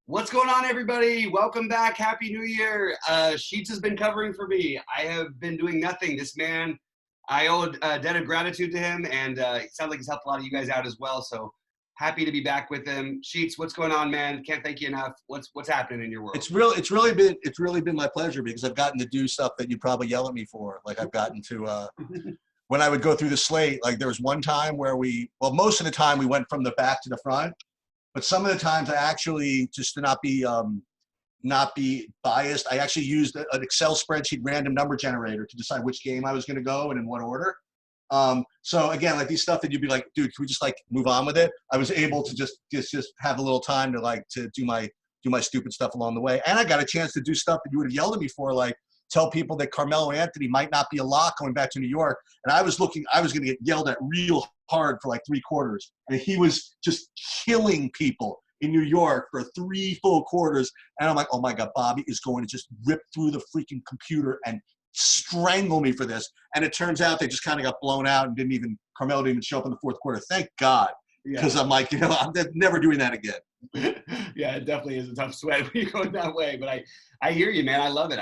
What's going on, everybody? Welcome back. Happy New Year. Sheets has been covering for me. I have been doing nothing. This man, I owe a debt of gratitude to him, and it sounds like he's helped a lot of you guys out as well. So happy to be back with him. Sheets, what's going on, man? Can't thank you enough. What's happening in your world? It's really been my pleasure because I've gotten to do stuff that you probably yell at me for. Like I've gotten to when I would go through the slate. Like there was one time where most of the time we went from the back to the front. But some of the times I actually, just to not be biased, I actually used an Excel spreadsheet random number generator to decide which game I was going to go and in what order. So again, like these stuff that you'd be like, dude, can we just like move on with it? I was able to just have a little time to do my stupid stuff along the way. And I got a chance to do stuff that you would have yelled at me for, like tell people that Carmelo Anthony might not be a lock going back to New York. And I was going to get yelled at real hard for like 3 quarters. And he was just killing people in New York for 3 full quarters. And I'm like, oh my God, Bobby is going to just rip through the freaking computer and strangle me for this. And it turns out they just kind of got blown out and Carmelo didn't even show up in the 4th quarter. Thank God. Because I'm like, I'm never doing that again. Yeah, it definitely is a tough sweat when you're going that way. But I hear you, man. I love it.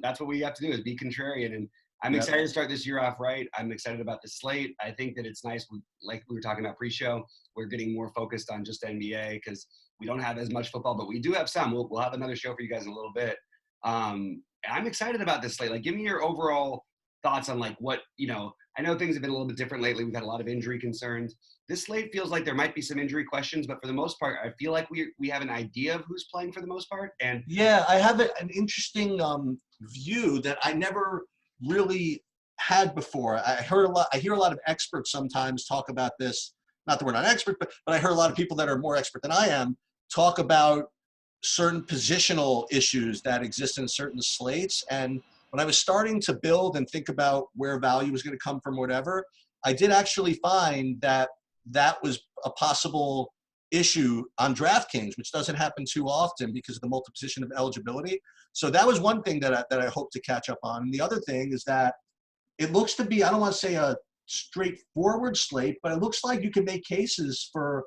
That's what we have to do is be contrarian. And I'm excited to start this year off right. I'm excited about the slate. I think that it's nice. Like we were talking about pre-show, we're getting more focused on just NBA because we don't have as much football, but we do have some. We'll have another show for you guys in a little bit. I'm excited about this slate. Like, give me your overall thoughts on like what, I know things have been a little bit different lately. We've had a lot of injury concerns. This slate feels like there might be some injury questions, but for the most part, I feel like we have an idea of who's playing for the most part. And yeah, I have an interesting view that I never really had before. I hear a lot of experts sometimes talk about this. Not that we're not expert, but I heard a lot of people that are more expert than I am talk about certain positional issues that exist in certain slates. And when I was starting to build and think about where value was going to come from, whatever, I did actually find that was a possible issue on DraftKings, which doesn't happen too often because of the multiplication of eligibility. So that was one thing that I hope to catch up on. And the other thing is that it looks to be, I don't want to say a straightforward slate, but it looks like you can make cases for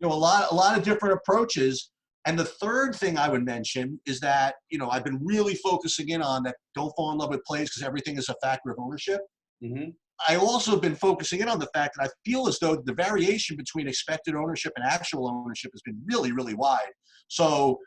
a lot of different approaches. And the third thing I would mention is that, I've been really focusing in on that don't fall in love with plays because everything is a factor of ownership. mm-hmm. I also been focusing in on the fact that I feel as though the variation between expected ownership and actual ownership has been really, really wide. So,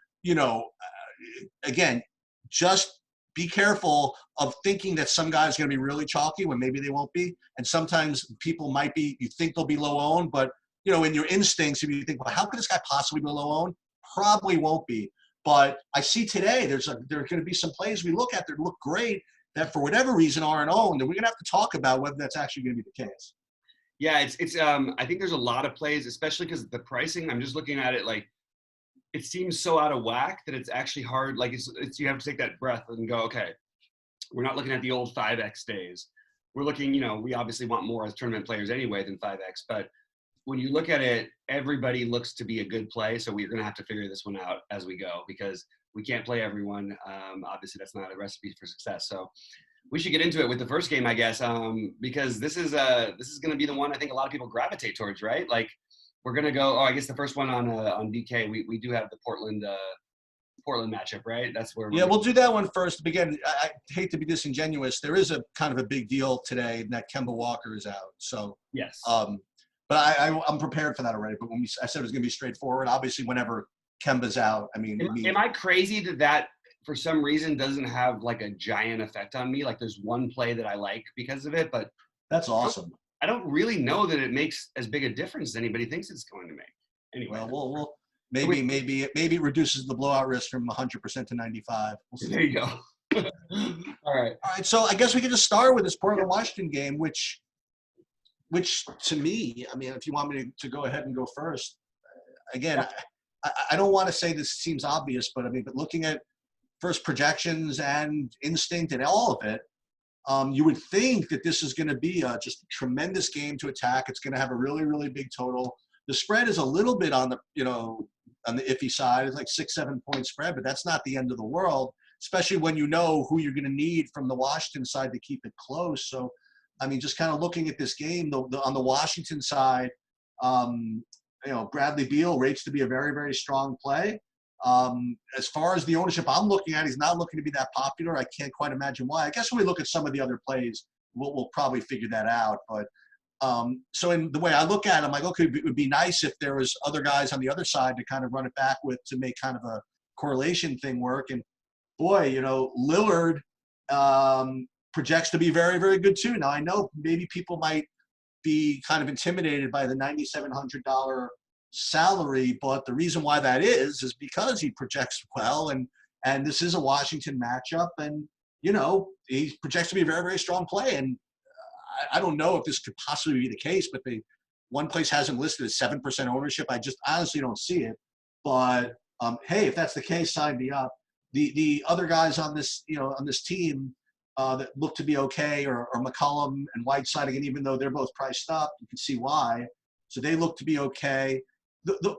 again, just be careful of thinking that some guy's going to be really chalky when maybe they won't be. And sometimes people might be, you think they'll be low owned, but, in your instincts, if you think, well, how could this guy possibly be low owned? Probably won't be. But I see today there are going to be some plays we look at that look great that for whatever reason aren't owned, and we're going to have to talk about whether that's actually going to be the case. Yeah, it's I think there's a lot of plays, especially because the pricing, I'm just looking at it like it seems so out of whack that it's actually hard. Like it's you have to take that breath and go, okay, we're not looking at the old 5X days. We're looking, we obviously want more as tournament players anyway than 5X, but when you look at it, everybody looks to be a good play. So we're going to have to figure this one out as we go because we can't play everyone. Obviously, that's not a recipe for success. So we should get into it with the first game, I guess, because this is going to be the one I think a lot of people gravitate towards, right? Like we're going to go. Oh, I guess the first one on DK, we do have the Portland matchup, right? That's where. We'll do that one first. Again, I hate to be disingenuous. There is a kind of a big deal today that Kemba Walker is out. So yes. But I'm prepared for that already. But when I said it was going to be straightforward, obviously whenever Kemba's out, am I crazy that for some reason doesn't have like a giant effect on me? Like there's one play that I like because of it, but that's awesome. I don't really know that it makes as big a difference as anybody thinks it's going to make. Anyway, well, maybe it reduces the blowout risk from 100% to 95. There you go. All right. So I guess we can just start with this Portland Washington game, which to me, if you want me to go ahead and go first, again, I don't want to say this seems obvious, but looking at first projections and instinct and all of it, you would think that this is going to be just a tremendous game to attack. It's going to have a really, really big total. The spread is a little bit on the iffy side. It's like 6-7 point spread, but that's not the end of the world, especially when you know who you're going to need from the Washington side to keep it close. So, just kind of looking at this game, on the Washington side, Bradley Beal rates to be a very, very strong play. As far as the ownership I'm looking at, he's not looking to be that popular. I can't quite imagine why. I guess when we look at some of the other plays, we'll probably figure that out. But so in the way I look at him, like, okay, it would be nice if there was other guys on the other side to kind of run it back with to make kind of a correlation thing work. And boy, you know, Lillard projects to be very, very good too. Now I know maybe people might be kind of intimidated by the $9,700 salary, but the reason why that is because he projects well, and this is a Washington matchup, and you know he projects to be a very, very strong play. And I don't know if this could possibly be the case, but one place has him listed as 7% ownership. I just honestly don't see it. But hey, if that's the case, sign me up. The other guys on this team that look to be okay, or McCollum and Whiteside, again, even though they're both priced up, you can see why. So they look to be okay.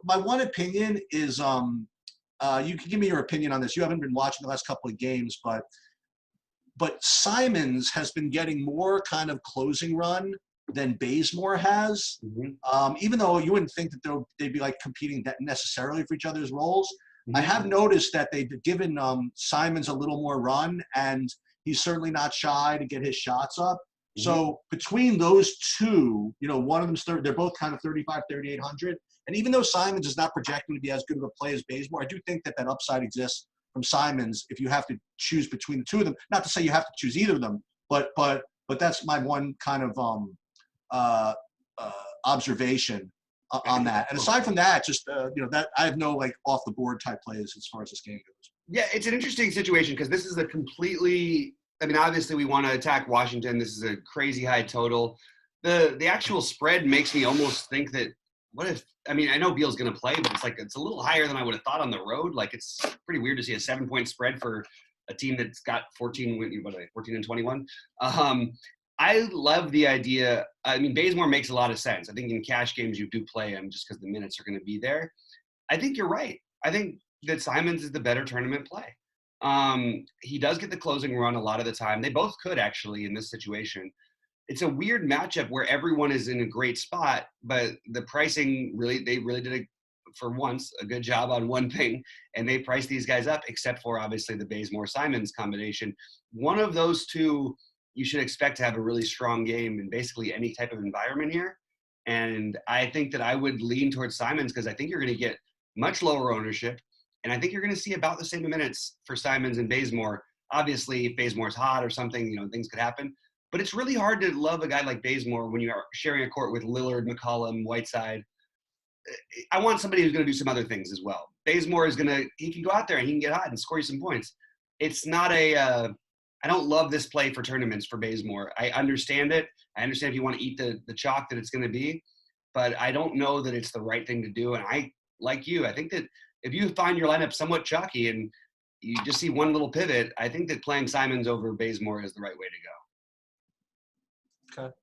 My one opinion is, you can give me your opinion on this. You haven't been watching the last couple of games, but Simons has been getting more kind of closing run than Bazemore has. Mm-hmm. Even though you wouldn't think that they'd be like competing necessarily for each other's roles. Mm-hmm. I have noticed that they've given Simons a little more run, and he's certainly not shy to get his shots up. Mm-hmm. So between those two, you know, one of them's they're both kind of 3,800. And even though Simons is not projecting to be as good of a play as Bazemore, I do think that upside exists from Simons if you have to choose between the two of them. Not to say you have to choose either of them, but that's my one kind of observation on that. And aside from that, just you know, that I have no like off the board type plays as far as this game goes. Yeah, it's an interesting situation because this is a completely. I mean, obviously we want to attack Washington. This is a crazy high total. The actual spread makes me almost think that what if, I mean, I know Beal's going to play, but it's a little higher than I would have thought on the road. Like, it's pretty weird to see a 7-point spread for a team that's got 14 and 21. I love the idea. I mean, Bazemore makes a lot of sense. I think in cash games you do play him just because the minutes are going to be there. I think you're right. I think that Simons is the better tournament play. He does get the closing run a lot of the time. They both could actually in this situation. It's a weird matchup where everyone is in a great spot, but the pricing they really did for once a good job on one thing, and they priced these guys up, except for obviously the Bazemore-Simons combination. One of those two you should expect to have a really strong game in basically any type of environment here. And I think that I would lean towards Simons because I think you're going to get much lower ownership, and I think you're going to see about the same minutes for Simons and Bazemore. Obviously, if Bazemore's hot or something, you know, things could happen. But it's really hard to love a guy like Bazemore when you are sharing a court with Lillard, McCollum, Whiteside. I want somebody who's going to do some other things as well. Bazemore he can go out there and he can get hot and score you some points. It's not I don't love this play for tournaments for Bazemore. I understand it. I understand if you want to eat the chalk that it's going to be, but I don't know that it's the right thing to do. And I think that if you find your lineup somewhat chalky and you just see one little pivot, I think that playing Simons over Bazemore is the right way to go. Okay.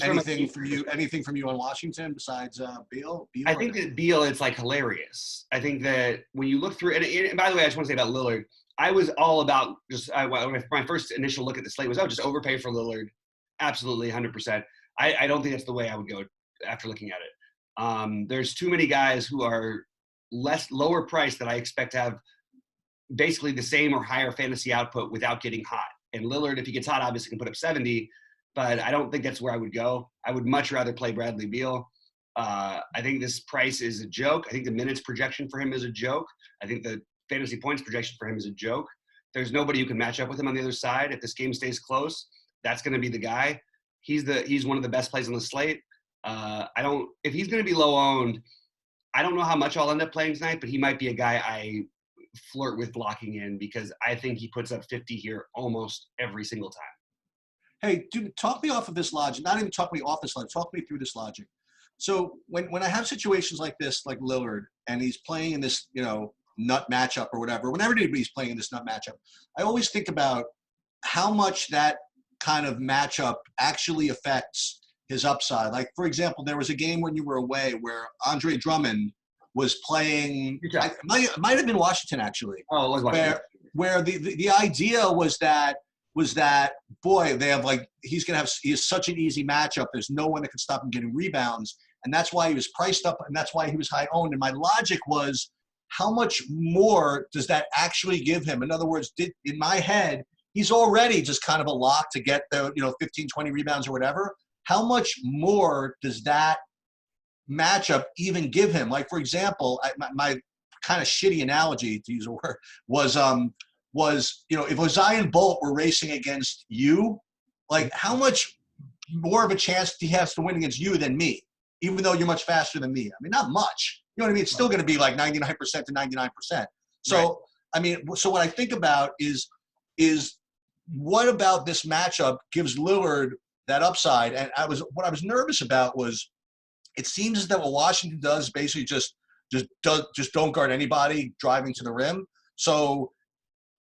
Anything from you on Washington besides Beal? I think that Beal, it's like hilarious. I think that when you look through it, and by the way, I just want to say about Lillard, I was all about my first initial look at the slate was, just overpay for Lillard. Absolutely, 100%. I don't think that's the way I would go after looking at it. There's too many guys who are lower priced that I expect to have basically the same or higher fantasy output without getting hot. And Lillard, if he gets hot, obviously can put up 70. But I don't think that's where I would go. I would much rather play Bradley Beal. I think this price is a joke. I think the minutes projection for him is a joke. I think the fantasy points projection for him is a joke. There's nobody who can match up with him on the other side. If this game stays close, that's going to be the guy. He's one of the best plays on the slate. If he's going to be low owned, I don't know how much I'll end up playing tonight, but he might be a guy I flirt with locking in because I think he puts up 50 here almost every single time. Hey, dude, talk me off of this logic. Not even talk me off this logic. Talk me through this logic. So when I have situations like this, like Lillard, and he's playing in this, you know, nut matchup or whatever, whenever anybody's playing in this nut matchup, I always think about how much that kind of matchup actually affects his upside. Like, for example, there was a game when you were away where Andre Drummond was playing. It might have been Washington, actually. Oh, it was Washington. Where the idea was that boy, they have he has such an easy matchup. There's no one that can stop him getting rebounds. And that's why he was priced up and that's why he was high owned. And my logic was how much more does that actually give him? In other words, in my head, he's already just kind of a lock to get the 15, 20 rebounds or whatever. How much more does that matchup even give him? Like, for example, my kind of shitty analogy, to use a word, was if Zion Bolt were racing against you, like how much more of a chance he has to win against you than me, even though you're much faster than me? I mean, not much. You know what I mean? It's still going to be like 99% to 99%. So, right. I mean, so what I think about is what about this matchup gives Lillard that upside? And what I was nervous about was it seems as though what Washington does basically just don't guard anybody driving to the rim. So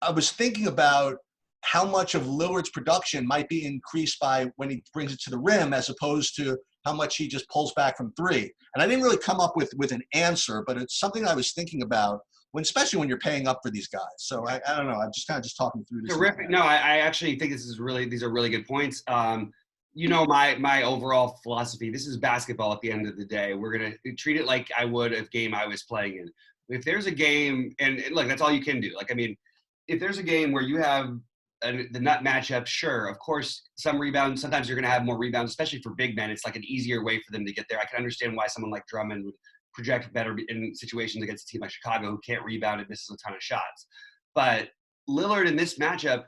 I was thinking about how much of Lillard's production might be increased by when he brings it to the rim as opposed to how much he just pulls back from three. And I didn't really come up with an answer, but it's something I was thinking about especially when you're paying up for these guys. So I don't know. I'm just kind of talking through this. Terrific. No, I actually think these are really good points. My overall philosophy, this is basketball at the end of the day. We're going to treat it like I would a game I was playing in. If there's a game, and look, that's all you can do. Like, I mean, if there's a game where you have the nut matchup, sure, of course, some rebounds, sometimes you're going to have more rebounds, especially for big men. It's like an easier way for them to get there. I can understand why someone like Drummond would project better in situations against a team like Chicago who can't rebound and misses a ton of shots. But Lillard in this matchup,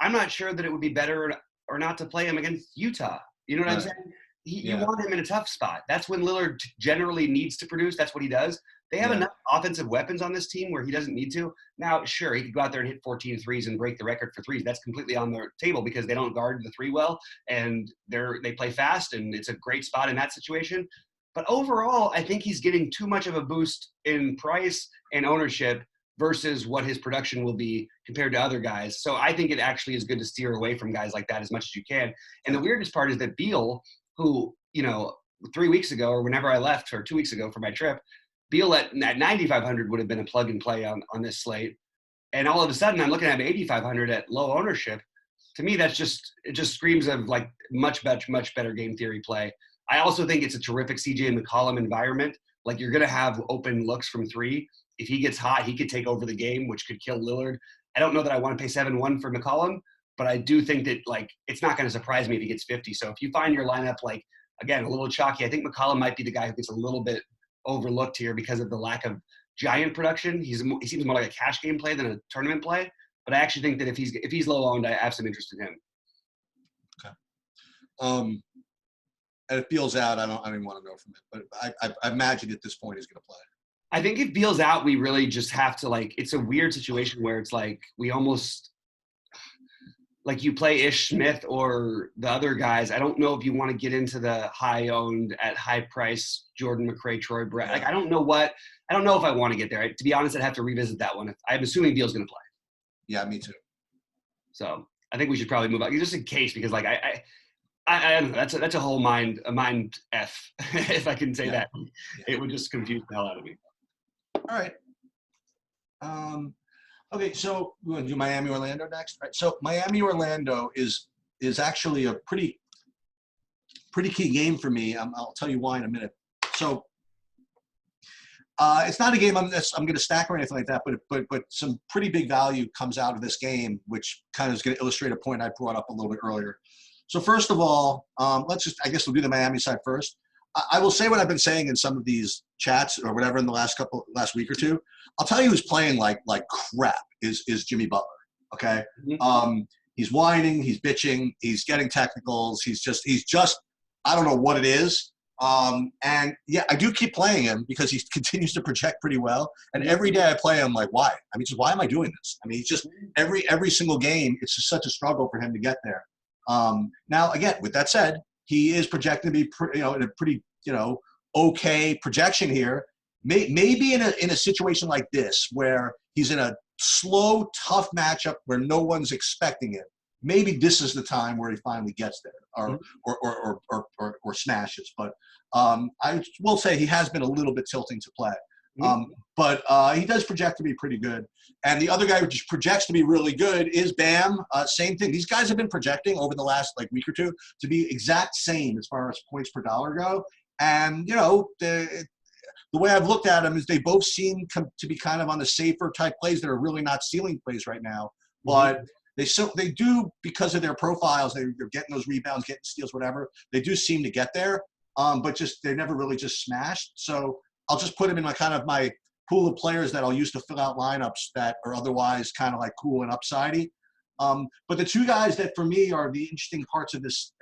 I'm not sure that it would be better or not to play him against Utah. You know what I'm saying? You want him in a tough spot. That's when Lillard generally needs to produce. That's what he does. They have enough offensive weapons on this team where he doesn't need to. Now, sure, he could go out there and hit 14 threes and break the record for threes. That's completely on their table because they don't guard the three well, and they play fast, and it's a great spot in that situation. But overall, I think he's getting too much of a boost in price and ownership versus what his production will be compared to other guys. So I think it actually is good to steer away from guys like that as much as you can. And the weirdest part is that Beal, who, 3 weeks ago or whenever I left, or 2 weeks ago for my trip, Beal at 9,500 would have been a plug and play on this slate. And all of a sudden I'm looking at 8,500 at low ownership. To me, it just screams of like much better game theory play. I also think it's a terrific CJ McCollum environment. Like, you're going to have open looks from three. If he gets hot, he could take over the game, which could kill Lillard. I don't know that I want to pay 7-1 for McCollum, but I do think that, like, it's not going to surprise me if he gets 50. So if you find your lineup, like, again, a little chalky, I think McCollum might be the guy who gets a little bit overlooked here because of the lack of giant production. He seems more like a cash game play than a tournament play. But I actually think that if he's low owned, I have some interest in him. Okay. And if Beal's out, I don't even want to know from it. But I imagine at this point he's going to play. I think if Beal's out, we really just have to, like, it's a weird situation where it's like we almost, like, you play Ish Smith or the other guys. I don't know if you want to get into the high-owned at high price Jordan McRae, Troy Brett. Like, I don't know if I want to get there. To be honest, I'd have to revisit that one. I'm assuming Beal's going to play. Yeah, me too. So I think we should probably move on, just in case, because like I don't know. That's a whole mind F, if I can say that. It would just confuse the hell out of me. All right. Okay, so we're going to do Miami-Orlando next. All right, so Miami-Orlando is actually a pretty key game for me. I'll tell you why in a minute. So it's not a game I'm going to stack or anything like that, but some pretty big value comes out of this game, which kind of is going to illustrate a point I brought up a little bit earlier. So first of all, I guess we'll do the Miami side first. I will say what I've been saying in some of these chats or whatever in the last week or two. I'll tell you who's playing like crap is Jimmy Butler. Okay. Mm-hmm. He's whining, he's bitching, he's getting technicals. He's just, I don't know what it is. And yeah, I do keep playing him because he continues to project pretty well. And every day I play him, like, why? I mean, just why am I doing this? I mean, he's just every single game, it's just such a struggle for him to get there. Now, again, with that said, he is projected to be, in a pretty, okay projection here. Maybe in a situation like this where he's in a slow, tough matchup where no one's expecting it. Maybe this is the time where he finally gets there, or smashes. But I will say he has been a little bit tilting to play. But he does project to be pretty good. And the other guy who just projects to be really good is Bam. Same thing. These guys have been projecting over the last week or two to be exact same as far as points per dollar go. And, the way I've looked at them is they both seem to be kind of on the safer type plays that are really not ceiling plays right now. But they do, because of their profiles, they're getting those rebounds, getting steals, whatever. They do seem to get there, but they never really just smashed. So I'll just put them in my pool of players that I'll use to fill out lineups that are otherwise kind of like cool and upsidey. But the two guys that for me are the interesting parts of this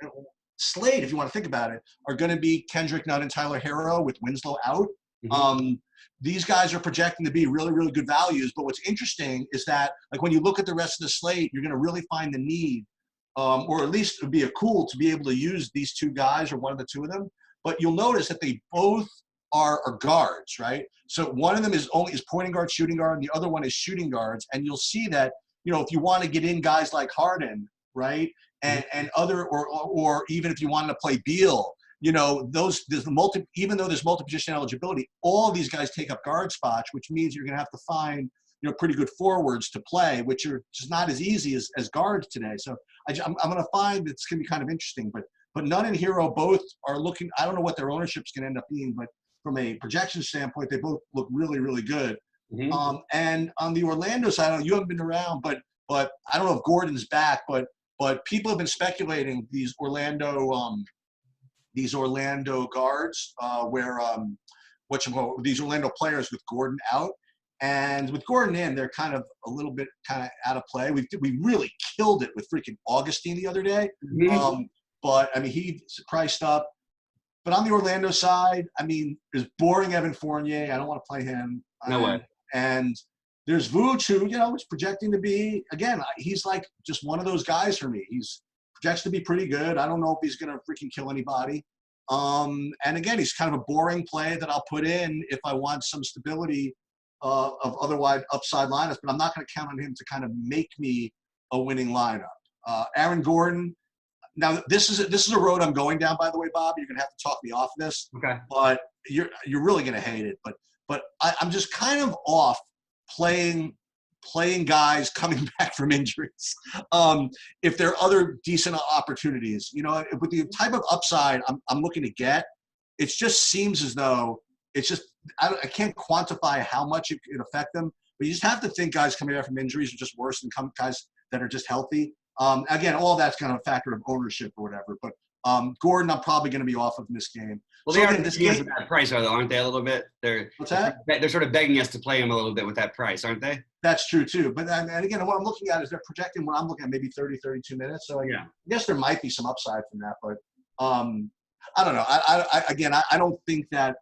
slate, if you want to think about it, are going to be Kendrick Nunn and Tyler Hero with Winslow out. These guys are projecting to be really, really good values. But what's interesting is that, like, when you look at the rest of the slate, you're going to really find the need, or at least it would be cool to be able to use these two guys or one of the two of them. But you'll notice that they both are guards, right? So one of them is pointing guard, shooting guard, and the other one is shooting guards. And you'll see that, if you want to get in guys like Harden, right, and other, or even if you wanted to play Beal, even though there's multi-position eligibility, all these guys take up guard spots, which means you're going to have to find, pretty good forwards to play, which are just not as easy as guards today. So I'm going to find it's going to be kind of interesting. But Nunn and Hero both are looking. I don't know what their ownership's going to end up being, but from a projection standpoint, they both look really, really good. And on the Orlando side, you haven't been around, but I don't know if Gordon's back, but people have been speculating these Orlando guards, these Orlando players with Gordon out, and with Gordon in, they're kind of a little bit out of play. We really killed it with freaking Augustine the other day, but I mean he's priced up. But on the Orlando side, I mean, there's boring Evan Fournier. I don't want to play him. No way. And there's Vooch, who, is projecting to be, again, he's like just one of those guys for me. He's projects to be pretty good. I don't know if he's going to freaking kill anybody. And again, he's kind of a boring play that I'll put in if I want some stability of otherwise upside lineups, but I'm not going to count on him to kind of make me a winning lineup. Aaron Gordon. Now, this is a road I'm going down, by the way, Bob. You're going to have to talk me off this. Okay. But you're really going to hate it. But I'm just kind of off playing guys coming back from injuries. If there are other decent opportunities, with the type of upside I'm looking to get, it just seems as though it's just I can't quantify how much it could affect them. But you just have to think guys coming back from injuries are just worse than guys that are just healthy. Again, all that's kind of a factor of ownership or whatever. But Gordon, I'm probably going to be off of in this game. Well, they are this game at that price, aren't they? A little bit. What's that? They're sort of begging us to play him a little bit with that price, aren't they? That's true too. But and again, what I'm looking at is they're projecting what I'm looking at, maybe 30, 32 minutes. So I guess there might be some upside from that. But I don't know. I don't think that.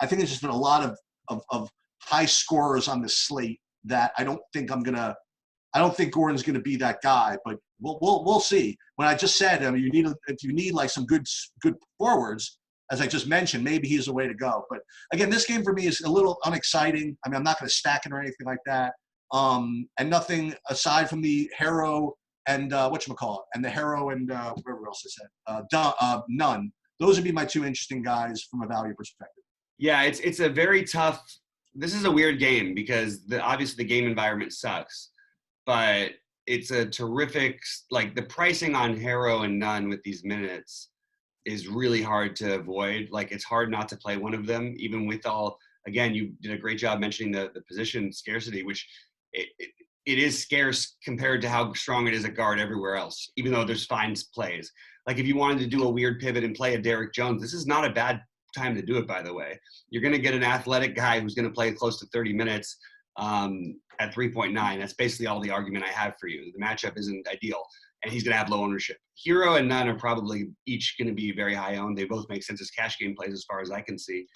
I think there's just been a lot of high scorers on the slate that I don't think Gordon's going to be that guy, but we'll see. When I just said, if you need like some good forwards, as I just mentioned, maybe he's the way to go. But again, this game for me is a little unexciting. I mean, I'm not going to stack it or anything like that. And nothing aside from the Hero and and the Hero and whatever else I said, Nunn. Those would be my two interesting guys from a value perspective. Yeah, it's a very tough. This is a weird game because obviously the game environment sucks. But it's a terrific, like the pricing on Hero and Nunn with these minutes is really hard to avoid. Like it's hard not to play one of them, even with again, you did a great job mentioning the position scarcity, which it is scarce compared to how strong it is at guard everywhere else, even though there's fine plays. Like if you wanted to do a weird pivot and play a Derrick Jones, this is not a bad time to do it, by the way. You're going to get an athletic guy who's going to play close to 30 minutes at 3.9. That's basically all the argument I have for you. The matchup isn't ideal, and he's going to have low ownership. Hero and Nunn are probably each going to be very high owned. They both make sense as cash game plays as far as I can see.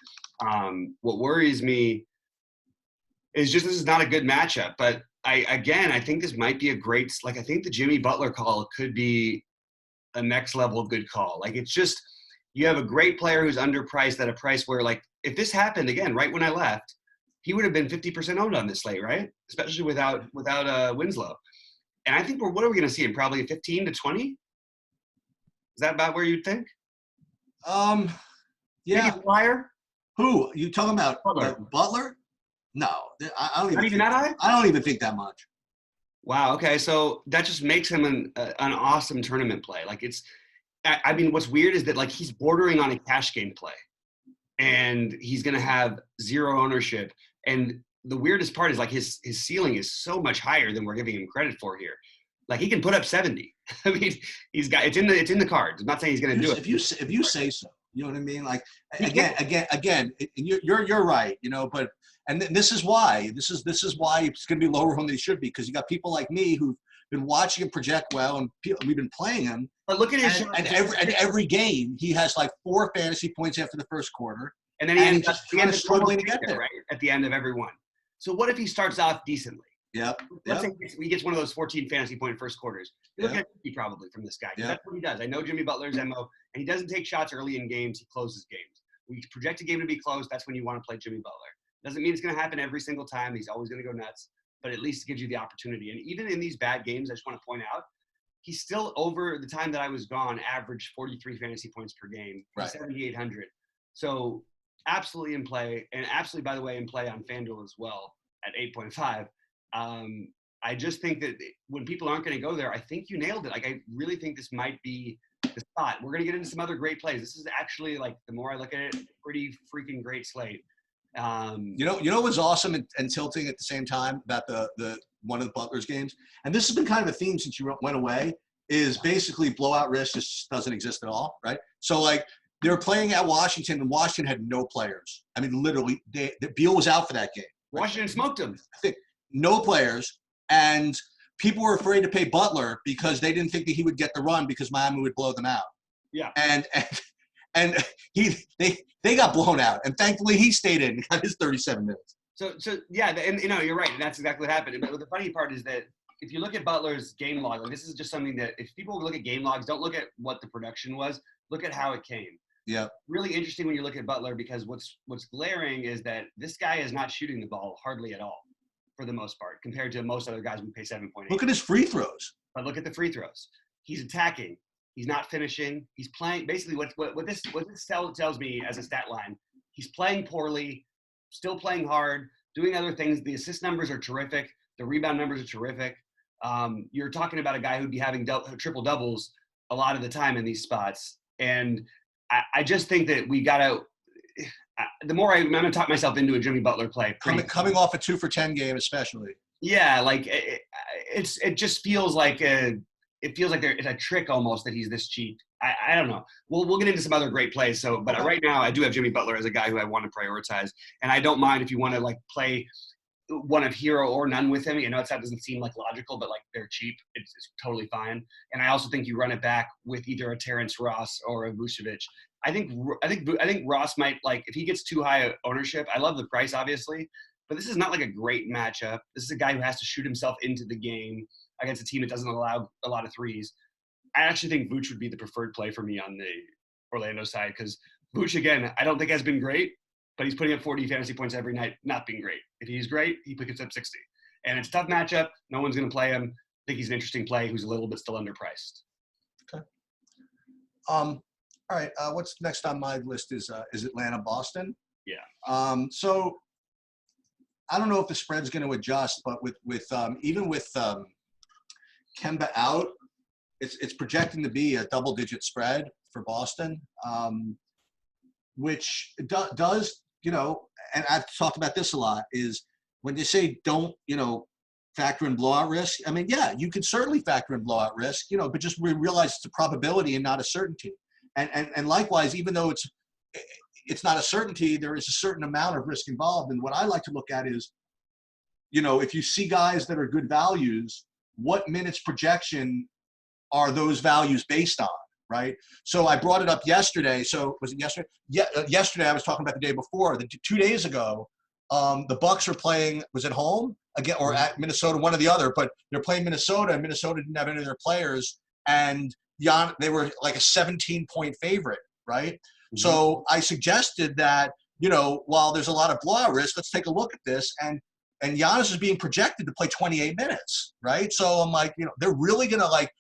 What worries me is just this is not a good matchup. But I think this might be a great – like I think the Jimmy Butler call could be a next level good call. Like it's just you have a great player who's underpriced at a price where like if this happened again right when I left, he would have been 50% owned on this slate, right? Especially without Winslow. And I think what are we going to see him? Probably 15 to 20? Is that about where you'd think? Yeah. Maybe flyer? Who? You talking about Butler? No, I don't even. Not even that high? I don't even think that much. Wow. Okay, so that just makes him an awesome tournament play. Like what's weird is that like he's bordering on a cash game play. and he's going to have zero ownership. And the weirdest part is like his ceiling is so much higher than we're giving him credit for here. Like he can put up 70. I mean, it's in the cards. I'm not saying he's going to do it. If you say so, you know what I mean? Like again, you're right, you know, but, and this is why it's going to be lower than they should be. Cause you got people like me who've been watching him project well, and we've been playing him. But look at his and every game he has like 4 fantasy points after the first quarter. And then he ends up struggling to get there right at the end of every one. So what if he starts off decently? Yep. Let's say he gets one of those 14 fantasy point first quarters. You're looking at 50 probably from this guy. That's what he does. I know Jimmy Butler's MO, and he doesn't take shots early in games. He closes games. We project a game to be close. That's when you want to play Jimmy Butler. Doesn't mean it's going to happen every single time. He's always going to go nuts, but at least it gives you the opportunity. And even in these bad games, I just want to point out, he's still, over the time that I was gone, averaged 43 fantasy points per game, 7,800. So absolutely in play, and absolutely, by the way, in play on FanDuel as well at 8.5. I just think that when people aren't going to go there, I think you nailed it. Like, I really think this might be the spot. We're going to get into some other great plays. This is actually, like, the more I look at it, pretty freaking great slate. You know what's awesome and tilting at the same time about the one of the Butler's games, and this has been kind of a theme since you went away, is basically blowout risk just doesn't exist at all, right? So, like, they were playing at Washington, and Washington had no players. I mean, literally, Beal was out for that game. Washington smoked him. I think no players, and people were afraid to pay Butler because they didn't think that he would get the run because Miami would blow them out. Yeah. And they got blown out, and thankfully he stayed in and got his 37 minutes. So yeah, and you know, you're right, and that's exactly what happened. But the funny part is that if you look at Butler's game log, like, this is just something that if people look at game logs, don't look at what the production was, look at how it came. Yeah. Really interesting when you look at Butler, because what's glaring is that this guy is not shooting the ball hardly at all for the most part compared to most other guys we pay 7.8. Look at his free throws. But look at the free throws. He's attacking. He's not finishing. He's playing. Basically, what this tells me as a stat line, he's playing poorly, still playing hard, doing other things. The assist numbers are terrific. The rebound numbers are terrific. You're talking about a guy who'd be having triple doubles a lot of the time in these spots. And I just think that we got to. The more I'm going to talk myself into a Jimmy Butler play. Coming off a 2 for 10 game, especially. Yeah, like it just feels like it's a trick almost that he's this cheap. I don't know. We'll get into some other great plays. So, but right now I do have Jimmy Butler as a guy who I want to prioritize, and I don't mind if you want to like play one of hero or none with him. You know, that doesn't seem like logical, but like they're cheap. It's totally fine. And I also think you run it back with either a Terrence Ross or a Vucevic. I think Ross might, like, if he gets too high ownership. I love the price, obviously, but this is not like a great matchup. This is a guy who has to shoot himself into the game against a team that doesn't allow a lot of threes. I actually think Vooch would be the preferred play for me on the Orlando side, because Vooch, again, I don't think has been great, but he's putting up 40 fantasy points every night, not being great. If he's great, he picks up 60. And it's a tough matchup. No one's going to play him. I think he's an interesting play who's a little bit still underpriced. Okay. All right. What's next on my list is Atlanta, Boston. Yeah. So I don't know if the spread's going to adjust, but even with Kemba out, it's projecting to be a double-digit spread for Boston, which does, you know, and I've talked about this a lot, is when they say don't, you know, factor in blowout risk. I mean, yeah, you could certainly factor in blowout risk, you know, but just realize it's a probability and not a certainty. And likewise, even though it's not a certainty, there is a certain amount of risk involved. And what I like to look at is, you know, if you see guys that are good values, what minutes projection are those values based on, right? So I brought it up yesterday. So was it yesterday? Yeah, yesterday I was talking about the day before. 2 days ago, the Bucks are playing, was at home again or at Minnesota, one or the other, but they're playing Minnesota, and Minnesota didn't have any of their players, and they were like a 17-point favorite, right? Mm-hmm. So I suggested that, you know, while there's a lot of blowout risk, let's take a look at this. And Giannis is being projected to play 28 minutes, right? So I'm like, you know, they're really going to like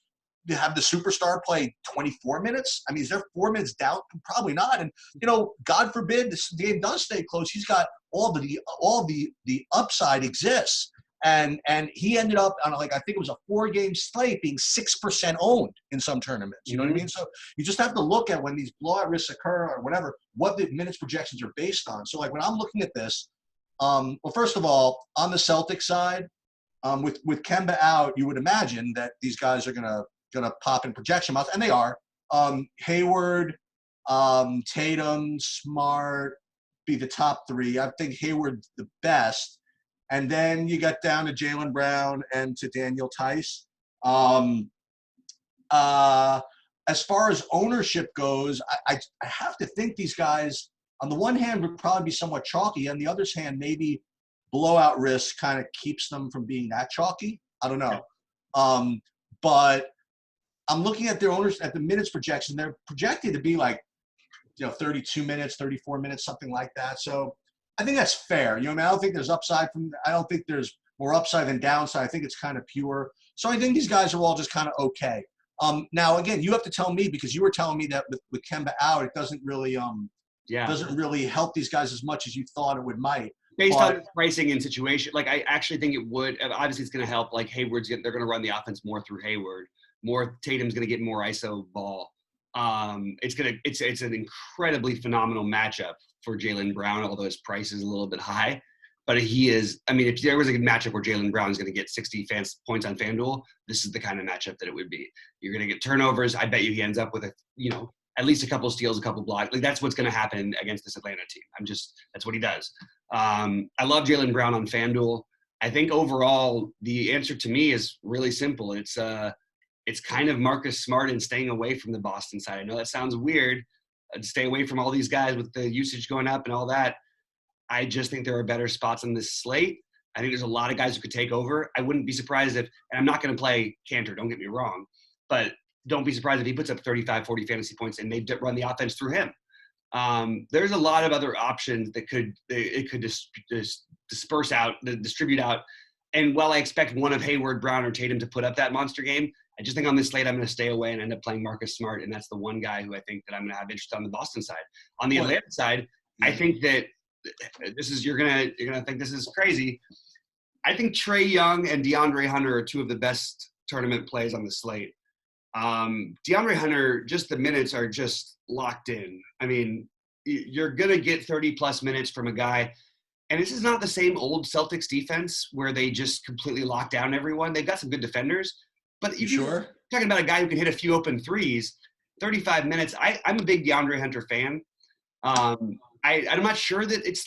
have the superstar play 24 minutes? I mean, is there 4 minutes down? Probably not. And, you know, God forbid this game does stay close. He's got all the upside exists. And he ended up on I think it was a 4-game slate being 6% owned in some tournaments. You know what I mean? So you just have to look at when these blowout risks occur or whatever, what the minutes projections are based on. So when I'm looking at this, well, first of all, on the Celtics side, with Kemba out, you would imagine that these guys are gonna pop in projection amounts, and they are. Hayward, Tatum, Smart be the top 3. I think Hayward the best. And then you got down to Jaylen Brown and to Daniel Tice. As far as ownership goes, I have to think these guys, on the one hand, would probably be somewhat chalky. On the other hand, maybe blowout risk kind of keeps them from being that chalky. I don't know. But I'm looking at their owners at the minutes projection. They're projected to be 32 minutes, 34 minutes, something like that. So I think that's fair. I don't think there's upside I don't think there's more upside than downside. I think it's kind of pure. So I think these guys are all just kind of okay. Now, again, you have to tell me, because you were telling me that with Kemba out, it doesn't really help these guys as much as you thought it might. Based on pricing and situation, I actually think it would. Obviously, it's going to help. Hayward's they're going to run the offense more through Hayward. More Tatum's going to get more ISO ball. It's an incredibly phenomenal matchup for Jaylen Brown, although his price is a little bit high. But he is, if there was a matchup where Jaylen Brown is going to get 60 points on FanDuel, this is the kind of matchup that it would be. You're going to get turnovers. I bet you he ends up with at least a couple of steals, a couple of blocks. That's what's going to happen against this Atlanta team. That's what he does. I love Jaylen Brown on FanDuel. I think overall the answer to me is really simple. It's kind of Marcus Smart and staying away from the Boston side. I know that sounds weird, to stay away from all these guys with the usage going up and all that. I just think there are better spots on this slate. I think there's a lot of guys who could take over. I wouldn't be surprised and I'm not going to play Cantor, don't get me wrong, but don't be surprised if he puts up 35, 40 fantasy points and they run the offense through him. There's a lot of other options that could disperse out, distribute out. And while I expect one of Hayward, Brown, or Tatum to put up that monster game, I just think on this slate I'm going to stay away and end up playing Marcus Smart, and that's the one guy who I think that I'm going to have interest on the Boston side. On the Atlanta side, I think that you're gonna think this is crazy. I think Trae Young and DeAndre Hunter are two of the best tournament plays on the slate. DeAndre Hunter, just the minutes are just locked in. You're gonna get 30+ minutes from a guy. And this is not the same old Celtics defense where they just completely lock down everyone. They've got some good defenders. But you're talking about a guy who can hit a few open threes, 35 minutes. I'm a big DeAndre Hunter fan. I'm not sure that it's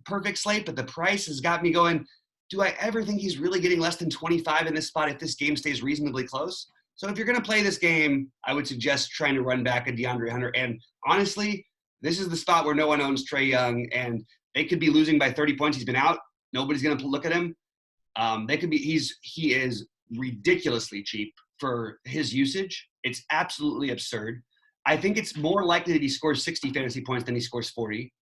perfect slate, but the price has got me going, do I ever think he's really getting less than 25 in this spot if this game stays reasonably close? So if you're going to play this game, I would suggest trying to run back a DeAndre Hunter. And honestly, this is the spot where no one owns Trae Young, and they could be losing by 30 points. He's been out. Nobody's going to look at him. He is ridiculously cheap for his usage. It's absolutely absurd. I think it's more likely that he scores 60 fantasy points than he scores 40.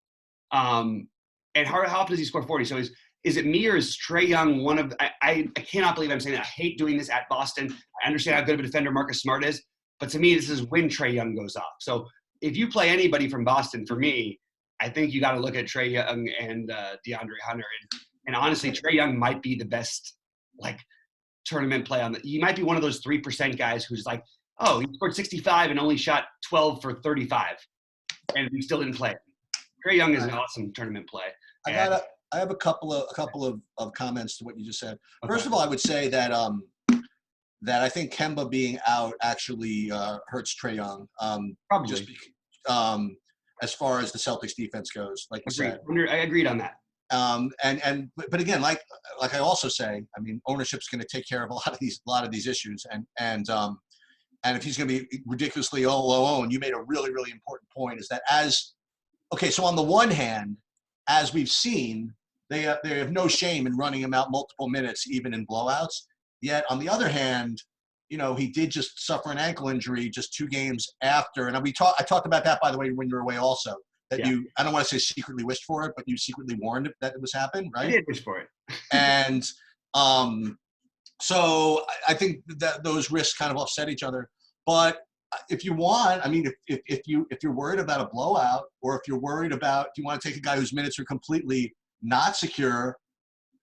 And how often does he score 40? So is it me or is Trae Young one of – I cannot believe I'm saying that. I hate doing this at Boston. I understand how good of a defender Marcus Smart is. But to me, this is when Trae Young goes off. So if you play anybody from Boston, for me, I think you got to look at Trae Young and DeAndre Hunter. And honestly, Trae Young might be the best tournament play on he might be one of those 3% guys who's he scored 65 and only shot 12 for 35, and we still didn't play. Trae Young is an awesome tournament play. I have a couple of comments to what you just said. Okay. First of all, I would say that I think Kemba being out actually hurts Trae Young. Probably. As far as the Celtics defense goes, like you said. I agreed on that. But again, like I also say, ownership's going to take care of a lot of these issues, and if he's going to be ridiculously low owned, you made a really, really important point. Is that so on the one hand, as we've seen, they have no shame in running him out multiple minutes, even in blowouts. Yet on the other hand, he did just suffer an ankle injury just 2 games after, and I talked about that, by the way, when you were away also. That I don't want to say secretly wished for it, but you secretly warned that it was happening, right? I did wish for it. And so I think that those risks kind of offset each other. But if you want, if you're worried about a blowout, or if you're worried about, if you want to take a guy whose minutes are completely not secure,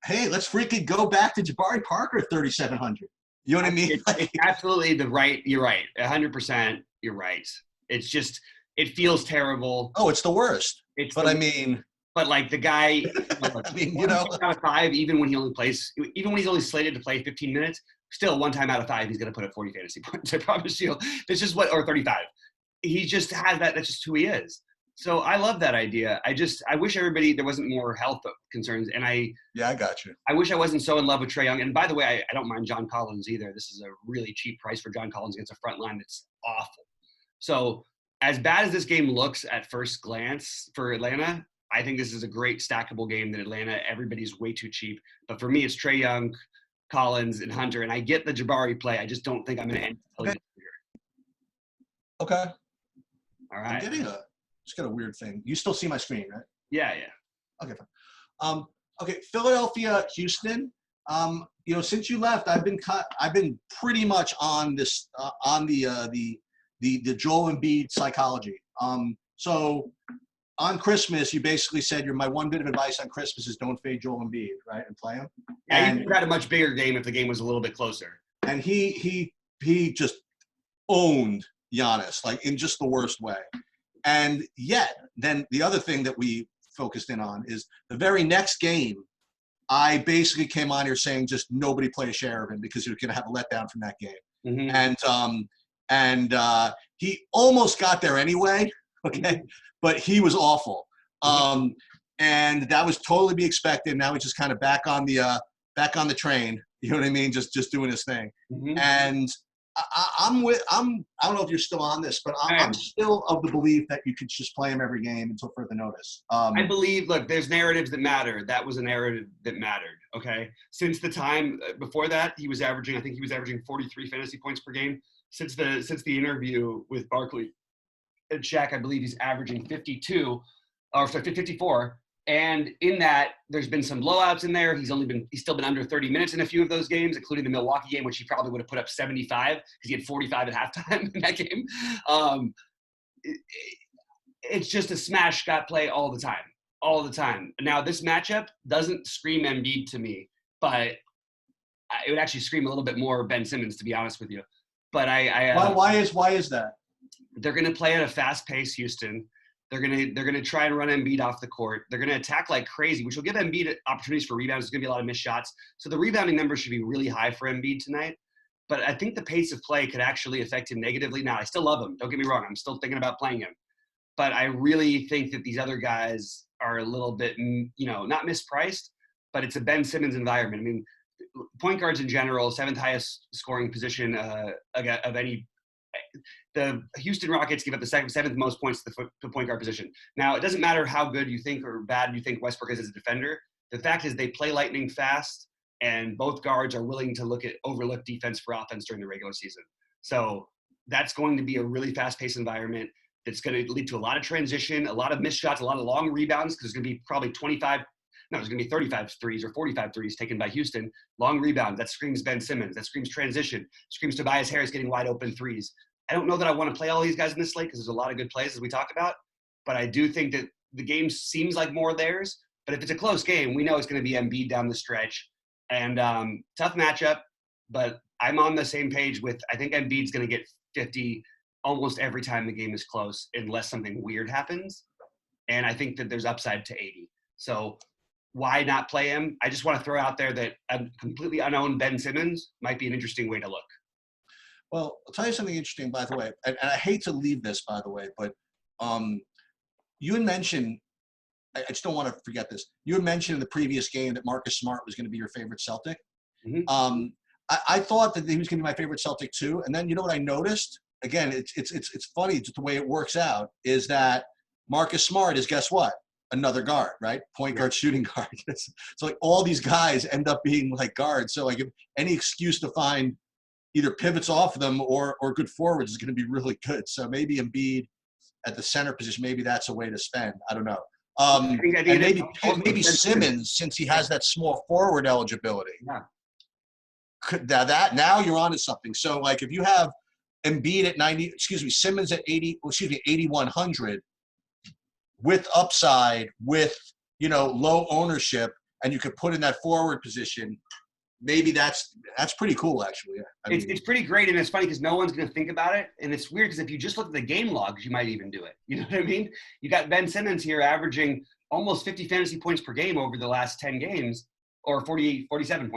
hey, let's freaking go back to Jabari Parker at 3,700. You know what I mean? It's absolutely you're right. 100%. You're right. It's just, it feels terrible. Oh, it's the worst. But like the guy, I mean, you know, out of 5, even when he's only slated to play 15 minutes, still 1 time out of 5, he's going to put up 40 fantasy points. I promise you. That's just or 35. He just has that. That's just who he is. So I love that idea. I wish there wasn't more health concerns. And I got you. I wish I wasn't so in love with Trae Young. And by the way, I don't mind John Collins either. This is a really cheap price for John Collins against a front line that's awful. So as bad as this game looks at first glance for Atlanta, I think this is a great stackable game that Atlanta, everybody's way too cheap. But for me, it's Trae Young, Collins, and Hunter. And I get the Jabari play. I just don't think I'm going to end Okay. Okay. All right. Just got a weird thing. You still see my screen, right? Yeah. Okay, fine. Okay, Philadelphia, Houston. Since you left, I've been pretty much on this on the Joel Embiid psychology. So on Christmas, you basically said my one bit of advice on Christmas is don't fade Joel Embiid, right, and play him. Yeah, and you had a much bigger game if the game was a little bit closer. And he just owned Giannis, like in just the worst way. And yet, then the other thing that we focused in on is the very next game, I basically came on here saying just nobody play a share of him because you're going to have a letdown from that game. Mm-hmm. And he almost got there anyway, okay? But he was awful. And that was totally be expected. Now he's just kind of back on the train. You know what I mean? Just doing his thing. Mm-hmm. And I don't know if you're still on this, but I'm still of the belief that you could just play him every game until further notice. I believe, look, there's narratives that matter. That was a narrative that mattered, okay? Since the time before that, I think he was averaging 43 fantasy points per game. Since the interview with Barkley and Shaq, I believe he's averaging 54. And in that, there's been some blowouts in there. He's still been under 30 minutes in a few of those games, including the Milwaukee game, which he probably would have put up 75 because he had 45 at halftime in that game. It's just a smash shot play all the time. Now, this matchup doesn't scream Embiid to me, but it would actually scream a little bit more Ben Simmons, to be honest with you. But why is that? They're going to play at a fast pace, Houston. They're gonna try and run Embiid off the court. They're gonna attack like crazy, which will give Embiid opportunities for rebounds. There's gonna be a lot of missed shots, so the rebounding numbers should be really high for Embiid tonight. But I think the pace of play could actually affect him negatively. Now, I still love him. Don't get me wrong. I'm still thinking about playing him, but I really think that these other guys are a little bit, not mispriced. But it's a Ben Simmons environment. I mean, point guards in general, 7th highest scoring position of any. The Houston Rockets give up the 7th most points to the point guard position. Now, it doesn't matter how good you think or bad you think Westbrook is as a defender. The fact is they play lightning fast, and both guards are willing to overlook defense for offense during the regular season. So that's going to be a really fast-paced environment that's going to lead to a lot of transition, a lot of missed shots, a lot of long rebounds, because there's going to be probably 35 threes or 45 threes taken by Houston. Long rebounds, that screams Ben Simmons. That screams transition. Screams Tobias Harris getting wide open threes. I don't know that I want to play all these guys in this slate because there's a lot of good plays as we talk about, but I do think that the game seems like more theirs. But if it's a close game, we know it's going to be Embiid down the stretch. And tough matchup, but I'm on the same page with I think Embiid's going to get 50 almost every time the game is close unless something weird happens. And I think that there's upside to 80. So why not play him? I just want to throw out there that a completely unknown Ben Simmons might be an interesting way to look. Well, I'll tell you something interesting, by the way, and I hate to leave this, by the way, but you had mentioned, I just don't want to forget this, you had mentioned in the previous game that Marcus Smart was going to be your favorite Celtic. Mm-hmm. I thought that he was going to be my favorite Celtic too, and then you know what I noticed? Again, it's funny just the way it works out, is that Marcus Smart is, guess what? Another guard, right? Point guard, shooting guard. It's like all these guys end up being like guards, so like any excuse to find either pivots off of them or good forwards is going to be really good. So maybe Embiid at the center position, maybe that's a way to spend. I don't know. And maybe Simmons, since he has that small forward eligibility. Yeah. Now you're onto something. So like if you have Embiid at Simmons at 8,100 with upside, with low ownership, and you could put in that forward position, maybe that's pretty cool, actually. It's pretty great, and it's funny because no one's going to think about it, and it's weird because if you just look at the game logs, you might even do it. You know what I mean? You got Ben Simmons here averaging almost 50 fantasy points per game over the last 10 games, or 47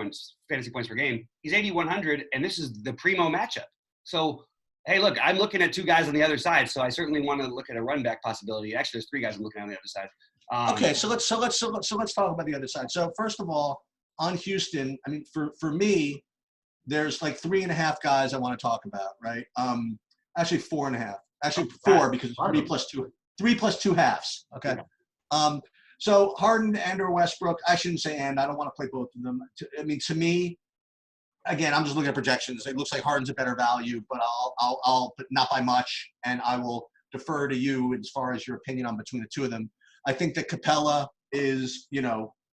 fantasy points per game. He's 8,100, and this is the primo matchup. So, hey, look, I'm looking at two guys on the other side, so I certainly want to look at a run back possibility. Actually, there's three guys I'm looking at on the other side. Okay, so let's talk about the other side. So first of all, on Houston, I mean, for me, there's like 3.5 guys I want to talk about, right? Actually 4.5. Actually 4 because 3 plus 2 halves. Okay. So Harden and/or Westbrook, I shouldn't say and. I don't want to play both of them. To me, again, I'm just looking at projections. It looks like Harden's a better value, but I'll but not by much, and I will defer to you as far as your opinion on between the two of them. I think that Capella is,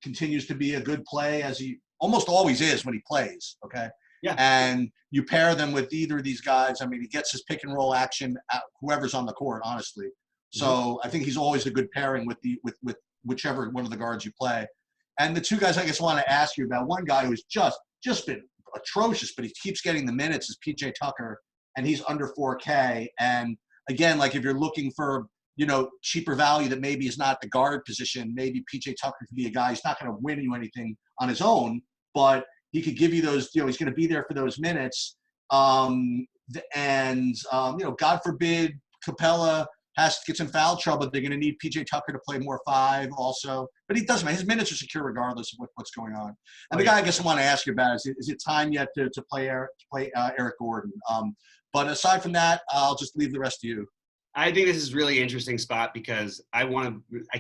continues to be a good play, as he almost always is when he plays. Okay. Yeah. And you pair them with either of these guys. I mean, he gets his pick and roll action at whoever's on the court, honestly. So I think he's always a good pairing with whichever one of the guards you play. And the two guys I guess I want to ask you about, one guy who's just been atrocious, but he keeps getting the minutes, is PJ Tucker, and he's under 4K. And again, like if you're looking for, cheaper value that maybe is not the guard position, maybe PJ Tucker could be a guy. He's not going to win you anything on his own, but he could give you those, he's going to be there for those minutes. God forbid Capella gets in foul trouble. They're going to need PJ Tucker to play more 5 also. But he doesn't. His minutes are secure regardless of what's going on. And the guy I guess I want to ask you about is it time yet to play Eric Gordon? But aside from that, I'll just leave the rest to you. I think this is a really interesting spot because I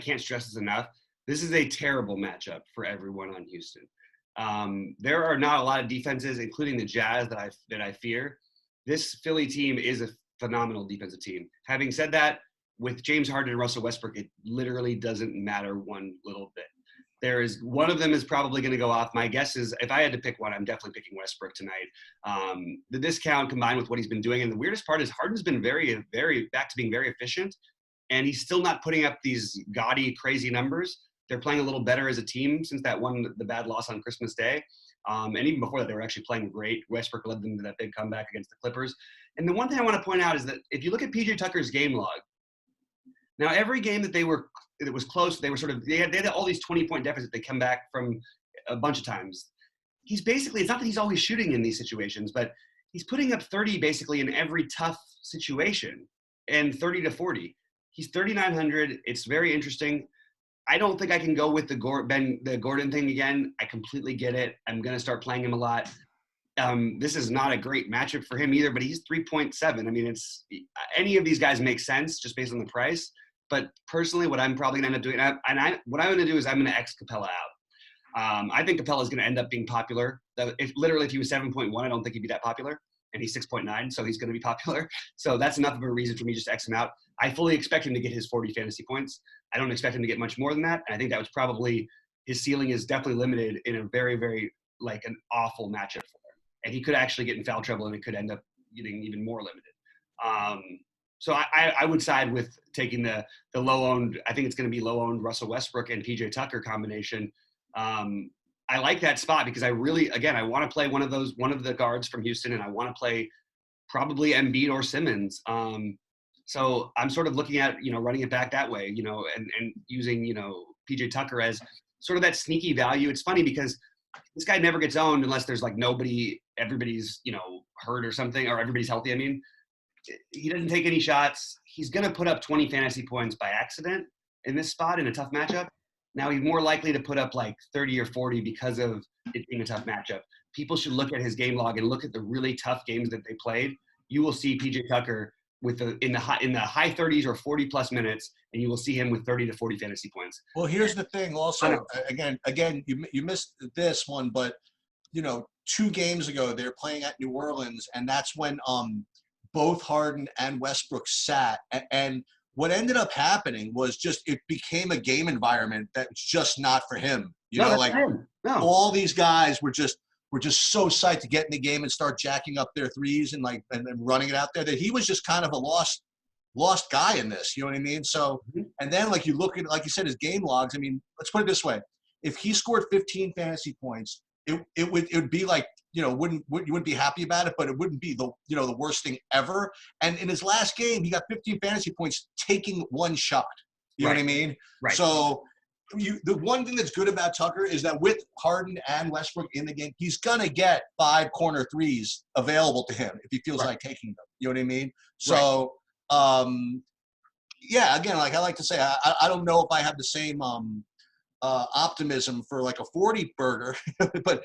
can't stress this enough. This is a terrible matchup for everyone on Houston. There are not a lot of defenses, including the Jazz, that I fear. This Philly team is a phenomenal defensive team. Having said that, with James Harden and Russell Westbrook, it literally doesn't matter one little bit. One of them is probably going to go off. My guess is if I had to pick one, I'm definitely picking Westbrook tonight. The discount combined with what he's been doing, and the weirdest part is Harden's been very, very back to being very efficient, and he's still not putting up these gaudy, crazy numbers. They're playing a little better as a team since the bad loss on Christmas Day. And even before that, they were actually playing great. Westbrook led them to that big comeback against the Clippers. And the one thing I want to point out is that if you look at PJ Tucker's game log, now every game that it was close, they had all these 20-point deficits. They come back from a bunch of times. He's basically, it's not that he's always shooting in these situations, but he's putting up 30 basically in every tough situation, and 30 to 40. He's 3,900. It's very interesting. I don't think I can go with the Gordon thing again. I completely get it. I'm going to start playing him a lot. This is not a great matchup for him either, but he's 3.7. I mean, any of these guys make sense just based on the price. But personally, what I'm probably going to end up doing, what I'm going to do is I'm going to X Capella out. I think Capella is going to end up being popular. If he was 7.1, I don't think he'd be that popular. And he's 6.9, so he's going to be popular. So that's enough of a reason for me just to X him out. I fully expect him to get his 40 fantasy points. I don't expect him to get much more than that. And I think that was probably his ceiling is definitely limited in a very, very an awful matchup for him. And he could actually get in foul trouble, and it could end up getting even more limited. So I would side with taking the low-owned. I think it's going to be low-owned Russell Westbrook and PJ Tucker combination. I like that spot because I want to play one of the guards from Houston, and I want to play probably Embiid or Simmons. So I'm sort of looking at, running it back that way, and using, PJ Tucker as sort of that sneaky value. It's funny because this guy never gets owned unless there's everybody's, hurt or something, or everybody's healthy. I mean, he doesn't take any shots. He's going to put up 20 fantasy points by accident in this spot in a tough matchup. Now he's more likely to put up 30 or 40 because of it being a tough matchup. People should look at his game log and look at the really tough games that they played. You will see PJ Tucker in the high 30s or 40 plus minutes, and you will see him with 30 to 40 fantasy points. Well, here's the thing. Also, again, you missed this one, but 2 games ago they're playing at New Orleans, and that's when both Harden and Westbrook sat, and what ended up happening was just it became a game environment that's just not for him. All these guys were just so psyched to get in the game and start jacking up their threes and running it out there that he was just kind of a lost guy in this. You know what I mean? So, and then you look at, like you said, his game logs. I mean, let's put it this way. if he scored 15 fantasy points, it would be like, you wouldn't be happy about it, but it wouldn't be the worst thing ever. And in his last game, he got 15 fantasy points taking one shot. You know what I mean? Right. So the one thing that's good about Tucker is that with Harden and Westbrook in the game, he's gonna get 5 corner threes available to him if he feels like taking them. You know what I mean? So yeah, again, like I like to say, I don't know if I have the same optimism for like a 40 burger, but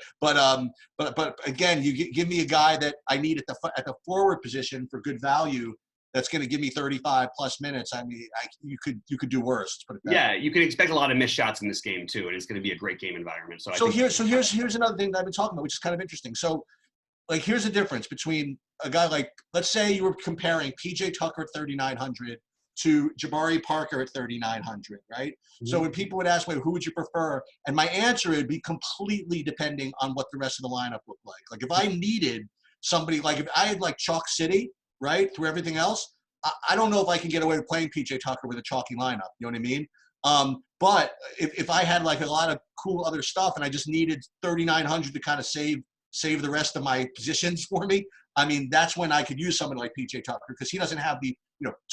again, you give me a guy that I need at the forward position for good value. That's going to give me 35 plus minutes. I mean, you could do worse. Put it that way. You can expect a lot of missed shots in this game too, and it's going to be a great game environment. Here's another thing that I've been talking about, which is kind of interesting. So, like, here's the difference between a guy like, let's say you were comparing PJ Tucker at 3,900 to Jabari Parker at 3,900, right? Mm-hmm. So when people would ask me, who would you prefer? And my answer would be completely depending on what the rest of the lineup looked like. Like if I needed somebody, like if I had like Chalk City, right, through everything else, I don't know if I can get away with playing PJ Tucker with a chalky lineup. You know what I mean? But if I had like a lot of cool other stuff and I just needed 3,900 to kind of save the rest of my positions for me, I mean, that's when I could use someone like PJ Tucker because he doesn't have the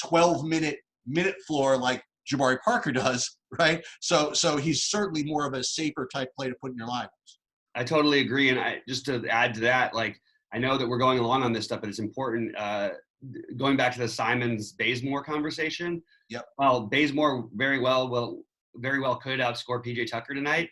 12-minute floor like Jabari Parker does, right? So he's certainly more of a safer type play to put in your lineups. I totally agree, and just to add to that, like I know that we're going along on this stuff, but it's important. Going back to the Simons Bazemore conversation. Yep. Well, Bazemore very well could outscore PJ Tucker tonight.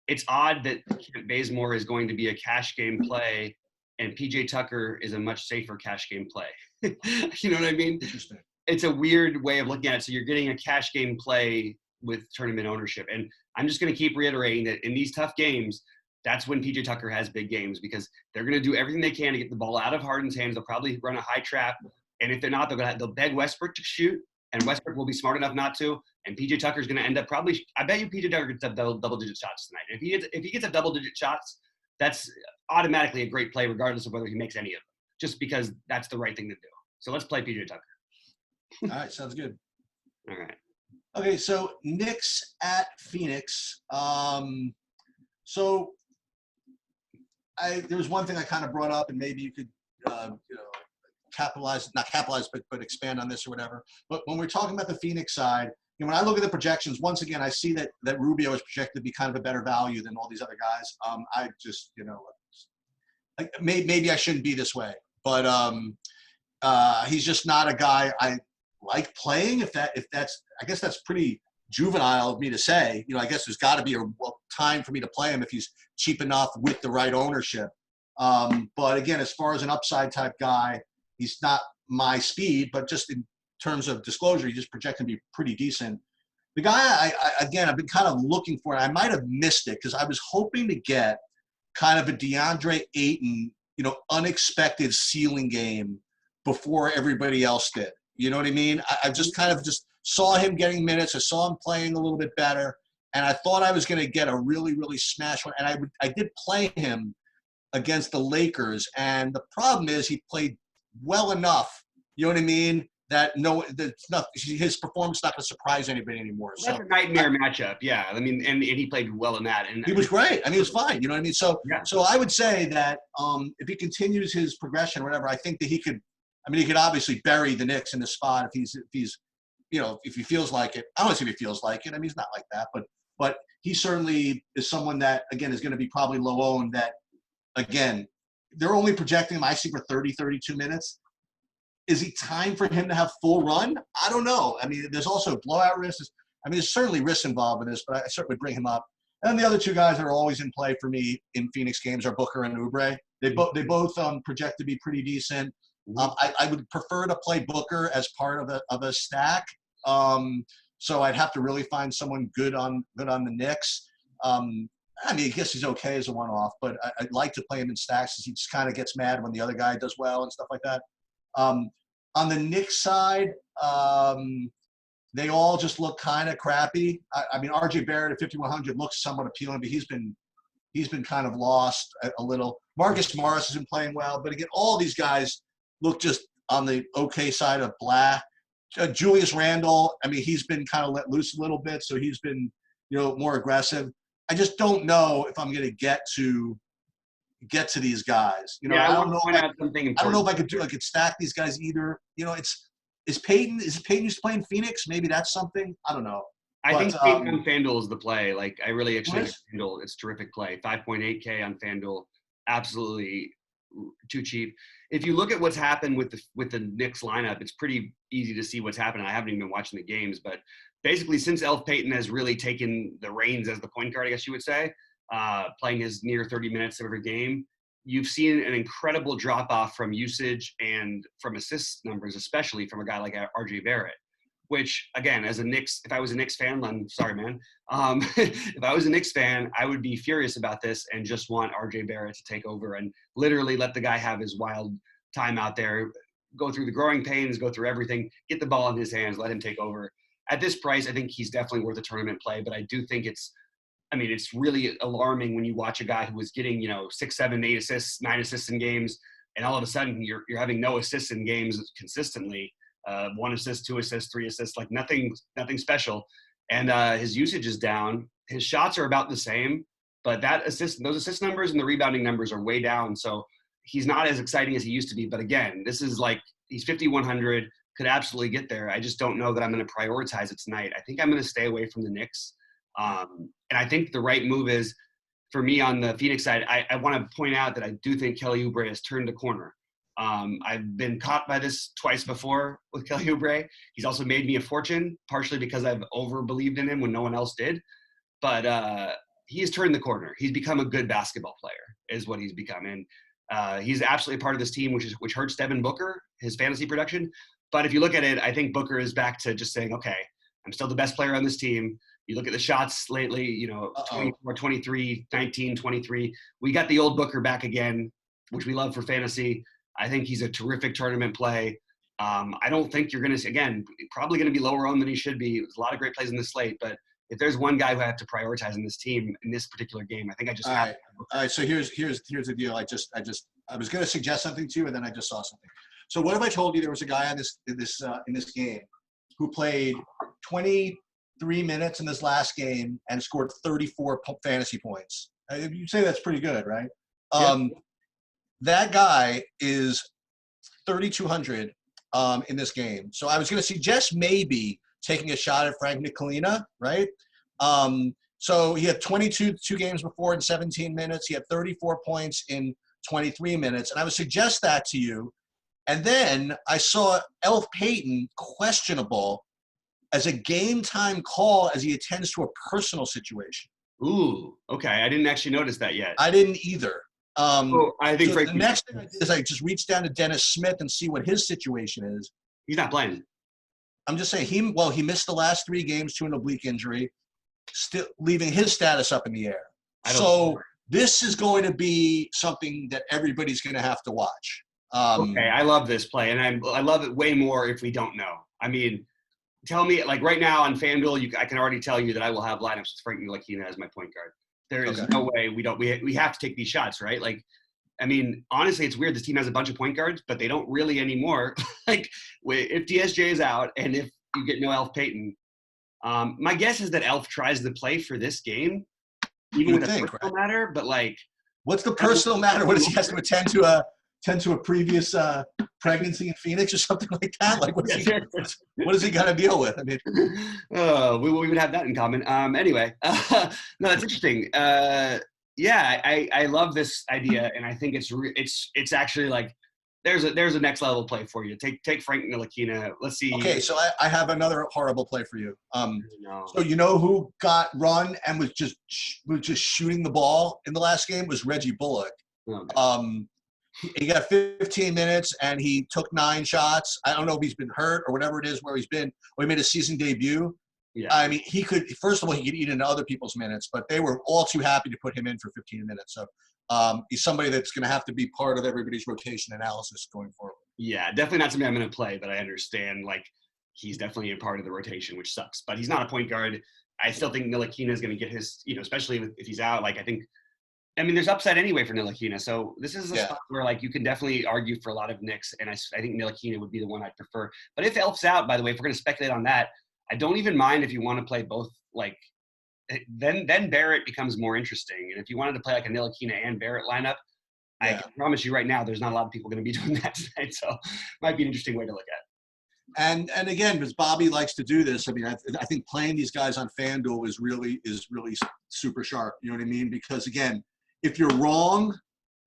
It's odd that Bazemore is going to be a cash game play, and PJ Tucker is a much safer cash game play. You know what I mean? Interesting. It's a weird way of looking at it. So you're getting a cash game play with tournament ownership. And I'm just going to keep reiterating that in these tough games, that's when PJ Tucker has big games because they're going to do everything they can to get the ball out of Harden's hands. They'll probably run a high trap. And if they're not, they'll beg Westbrook to shoot. And Westbrook will be smart enough not to. And PJ Tucker's going to end up I bet you PJ Tucker gets up double-digit shots tonight. And if he gets up double-digit shots, that's automatically a great play regardless of whether he makes any of them, just because that's the right thing to do. So let's play PJ Tucker. All right, sounds good. All right. Okay, so Knicks at Phoenix. So there was one thing I kind of brought up, and maybe you could, not capitalize, but expand on this or whatever. But when we're talking about the Phoenix side, when I look at the projections, once again, I see that Rubio is projected to be kind of a better value than all these other guys. I just, maybe I shouldn't be this way, but he's just not a guy I like playing. If that's, I guess that's pretty juvenile of me to say. I guess there's got to be a time for me to play him if he's cheap enough with the right ownership. But again, as far as an upside type guy, he's not my speed, but just in terms of disclosure, he just projected to be pretty decent. The guy, I've been kind of looking for, and I might have missed it because I was hoping to get kind of a DeAndre Ayton, unexpected ceiling game before everybody else did. You know what I mean? I just kind of just saw him getting minutes. I saw him playing a little bit better, and I thought I was going to get a really, really smash one. And I did play him against the Lakers, and the problem is he played well enough. You know what I mean? That his performance is not going to surprise anybody anymore. That's a nightmare matchup. Yeah, I mean, and he played well in that. And he was great. I mean, he was fine. You know what I mean? So, yeah. So I would say that if he continues his progression or whatever, I think that he could. I mean, he could obviously bury the Knicks in the spot if he feels like it. I don't see if he feels like it. I mean, he's not like that, but he certainly is someone that again is going to be probably low owned. That again, they're only projecting him, I see, for 30, 32 minutes. Is he time for him to have full run? I don't know. I mean, there's also blowout risks. I mean, there's certainly risks involved in this, but I certainly bring him up. And the other two guys that are always in play for me in Phoenix games are Booker and Oubre. They both project to be pretty decent. I would prefer to play Booker as part of a stack. So I'd have to really find someone good on the Knicks. I mean, I guess he's okay as a one-off, but I'd like to play him in stacks because he just kind of gets mad when the other guy does well and stuff like that. On the Knicks side, they all just look kind of crappy. I mean, RJ Barrett at 5,100 looks somewhat appealing, but he's been kind of lost a little. Marcus Morris has been playing well, but again, all these guys look just on the okay side of black. Julius Randle, I mean, he's been kind of let loose a little bit, so he's been more aggressive. I just don't know if I'm going to get to these guys. You know, Yeah, I I don't want to know. point out something I don't know important. if I could stack these guys either. You know, is Peyton used to play in Phoenix? Maybe that's something. I don't know. I But think Peyton on FanDuel is the play. Like, I really actually think Chris? FanDuel. It's terrific play. 5.8K on FanDuel, absolutely too cheap. If you look at what's happened with the Knicks lineup, it's pretty easy to see what's happening. I haven't even been watching the games, but basically, since Elf Payton has really taken the reins as the point guard, I guess you would say, playing his near 30 minutes of every game, you've seen an incredible drop off from usage and from assist numbers, especially from a guy like RJ Barrett. Which, again, as a Knicks, if I was a Knicks fan, I'm sorry, man. If I was a Knicks fan, I would be furious about this and just want RJ Barrett to take over and literally let the guy have his wild time out there, go through the growing pains, go through everything, get the ball in his hands, let him take over. At this price, I think he's definitely worth a tournament play, but I do think it's really alarming when you watch a guy who was getting, 6, 7, 8 assists, 9 assists in games, and all of a sudden you're having no assists in games consistently. 1 assist, 2 assists, 3 assists, like nothing special. And his usage is down. His shots are about the same, but those assist numbers and the rebounding numbers are way down. So he's not as exciting as he used to be. But again, this is like, he's 5,100, could absolutely get there. I just don't know that I'm going to prioritize it tonight. I think I'm going to stay away from the Knicks. And I think the right move is, for me on the Phoenix side, I want to point out that I do think Kelly Oubre has turned the corner. I've been caught by this twice before with Kelly Oubre. He's also made me a fortune, partially because I've over-believed in him when no one else did. But he has turned the corner. He's become a good basketball player, is what he's become. And he's absolutely a part of this team, which hurts Devin Booker, his fantasy production. But if you look at it, I think Booker is back to just saying, okay, I'm still the best player on this team. You look at the shots lately, 24, 23, 19, 23. We got the old Booker back again, which we love for fantasy. I think he's a terrific tournament play. I don't think you're going to, again, probably going to be lower owned than he should be. There's a lot of great plays in the slate, but if there's one guy who I have to prioritize in this team in this particular game, I think I just have to. All right. So here's the deal. I was going to suggest something to you, and then I just saw something. So what if I told you there was a guy in this game who played 23 minutes in this last game and scored 34 fantasy points? You'd say that's pretty good, right? Yeah. That guy is 3,200 in this game. So I was going to suggest maybe taking a shot at Frank Ntilikina, right? So he had 22 games before in 17 minutes. He had 34 points in 23 minutes. And I would suggest that to you. And then I saw Elf Payton questionable as a game time call as he attends to a personal situation. Ooh, okay. I didn't actually notice that yet. I didn't either. I think the next thing I did is I just reached down to Dennis Smith and see what his situation is. He's not playing. I'm just saying he missed the last 3 games to an oblique injury, still leaving his status up in the air. So this is going to be something that everybody's going to have to watch. Okay, I love this play, and I love it way more if we don't know. I mean, tell me, like right now on FanDuel, I can already tell you that I will have lineups with Frank Ntilikina as my point guard. There is no way we have to take these shots, right? Like, I mean, honestly, it's weird. This team has a bunch of point guards, but they don't really anymore. Like, if DSJ is out and if you get no Elf Payton, my guess is that Elf tries the play for this game, even with a personal matter. But like, what's the personal matter? What does he has to attend to a previous pregnancy in Phoenix or something like that? Like, what is he got to deal with? I mean, we would have that in common. Anyway, no, that's interesting. Yeah, I love this idea, and I think it's actually like there's a next level play for you. Take Frank Ntilikina. Let's see. Okay, so I have another horrible play for you. No. So you know who got run and was just shooting the ball in the last game was Reggie Bullock. Okay. He got 15 minutes and he took 9 shots. I don't know if he's been hurt or whatever it is where he's been. Or he made a season debut. Yeah. I mean, he could. First of all, he could eat into other people's minutes, but they were all too happy to put him in for 15 minutes. So he's somebody that's going to have to be part of everybody's rotation analysis going forward. Yeah, definitely not somebody I'm going to play, but I understand like he's definitely a part of the rotation, which sucks. But he's not a point guard. I still think Ntilikina is going to get his, especially if he's out. Like I mean, there's upside anyway for Ntilikina. So this is a spot where like you can definitely argue for a lot of Knicks, and I think Ntilikina would be the one I'd prefer. But if Elf's out, by the way, if we're going to speculate on that, I don't even mind if you want to play both like then Barrett becomes more interesting. And if you wanted to play like a Ntilikina and Barrett lineup, I can promise you right now, there's not a lot of people going to be doing that tonight. So might be an interesting way to look at it. And again, because Bobby likes to do this, I mean, I think playing these guys on FanDuel is really super sharp. You know what I mean? Because again, if you're wrong,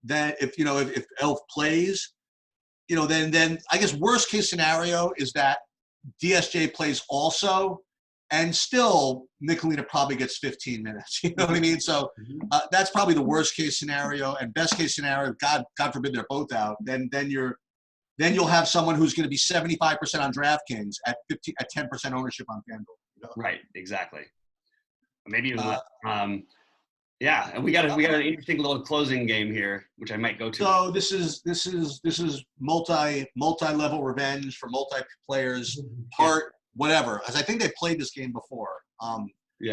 then if Elf plays, then I guess worst case scenario is that DSJ plays also, and still Nicolina probably gets 15 minutes. You know what I mean? So that's probably the worst case scenario. And best case scenario, God forbid they're both out, then you'll have someone who's going to be 75% on DraftKings at 10% ownership on FanDuel. Right, exactly. Maybe even yeah, and we got an interesting little closing game here, which I might go to. So this is multi-level revenge for multi-players, part whatever. As I think they played this game before. I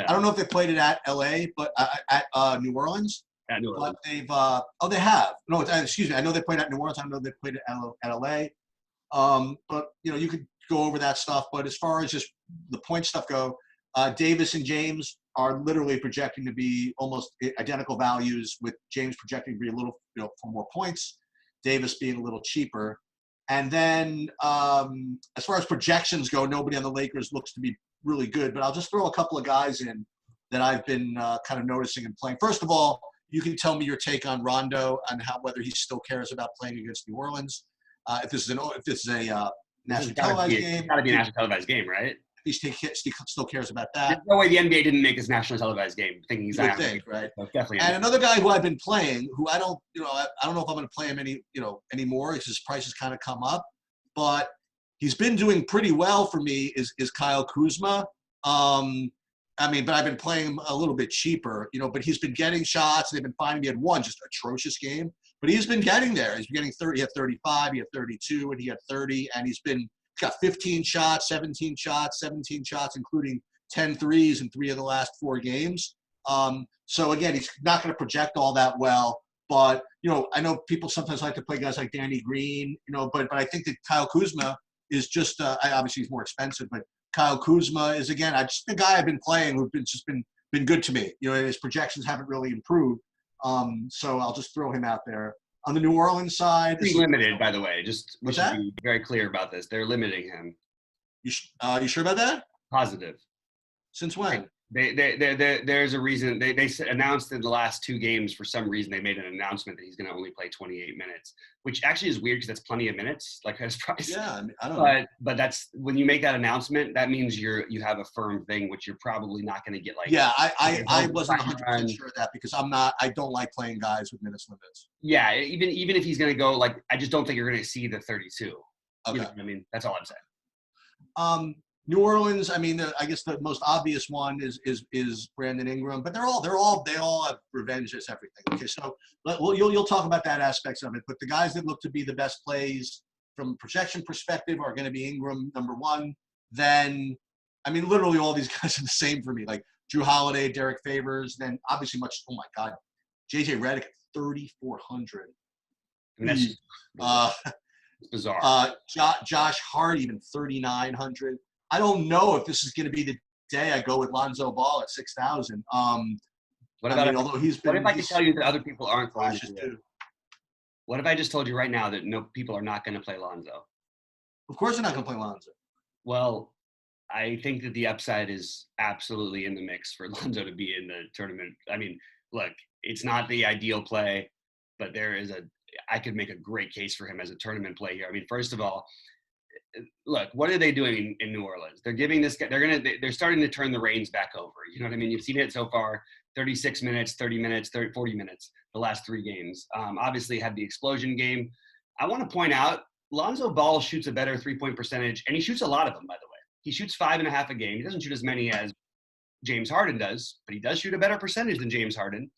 don't know if they played it at LA, but at New Orleans. At New Orleans. But they have. No, excuse me. I know they played at New Orleans. I know they played it at LA. But you could go over that stuff. But as far as just the point stuff go, Davis and James are literally projecting to be almost identical values, with James projecting to be a little, for more points, Davis being a little cheaper. And then as far as projections go, nobody on the Lakers looks to be really good. But I'll just throw a couple of guys in that I've been kind of noticing and playing. First of all, you can tell me your take on Rondo and whether he still cares about playing against New Orleans. If this is a nationally televised game, it's got to be a nationally televised game, right? He still cares about that. There's no way the NBA didn't make this nationally televised game, thinking he's out. Right? So definitely. And another guy who I've been playing, who I don't know if I'm going to play him anymore, because his price has kind of come up, but he's been doing pretty well for me. Is Kyle Kuzma? But I've been playing him a little bit cheaper, but he's been getting shots. They've been finding he had one just atrocious game, but he's been getting there. He's been getting 30. He had 35. He had 32, and he had 30, and he's got 15 shots, 17 shots, including 10 threes in 3 of the last 4 games. So again, he's not going to project all that well, but I know people sometimes like to play guys like Danny Green, but I think that Kyle Kuzma is just obviously he's more expensive, but Kyle Kuzma is, again, just the guy I've been playing who's been good to me. His projections haven't really improved. So I'll just throw him out there. On the New Orleans side, he's limited, by the way. We should that? Be very clear about this. They're limiting him. You sure about that? Positive. Since when? There's a reason. They announced in the last 2 games, for some reason, they made an announcement that he's going to only play 28 minutes, which actually is weird because that's plenty of minutes, like his price. Yeah, I don't know. But that's when you make that announcement, that means you have a firm thing, which you're probably not going to get. Like, yeah, I wasn't 100% sure of that, because I don't like playing guys with minutes limits. Yeah, even if he's going to go, like, I just don't think you're going to see the 32. Okay. That's all I'm saying. New Orleans, I guess the most obvious one is Brandon Ingram, but they all have revenge as everything. Okay, so you'll talk about that aspects of it, but the guys that look to be the best plays from a projection perspective are going to be Ingram, number 1. Then, literally all these guys are the same for me, like Drew Holiday, Derek Favors, then obviously oh my God, JJ Redick at 3,400. That's it's bizarre. Josh Hart even 3,900. I don't know if this is going to be the day I go with Lonzo Ball at 6,000. What about although he's been? What if I could tell you that other people aren't going to? Too. What if I just told you right now that no people are not going to play Lonzo? Of course, they're not going to play Lonzo. Well, I think that the upside is absolutely in the mix for Lonzo to be in the tournament. Look, it's not the ideal play, but I could make a great case for him as a tournament play here. First of all, look, what are they doing in New Orleans? They're giving this guy, they're starting to turn the reins back over. You know what I mean? You've seen it so far, 36 minutes, 30 minutes, 40 minutes, the last 3 games. Obviously had the explosion game. I want to point out, Lonzo Ball shoots a better 3-point percentage, and he shoots a lot of them, by the way. He shoots 5.5 a game. He doesn't shoot as many as James Harden does, but he does shoot a better percentage than James Harden.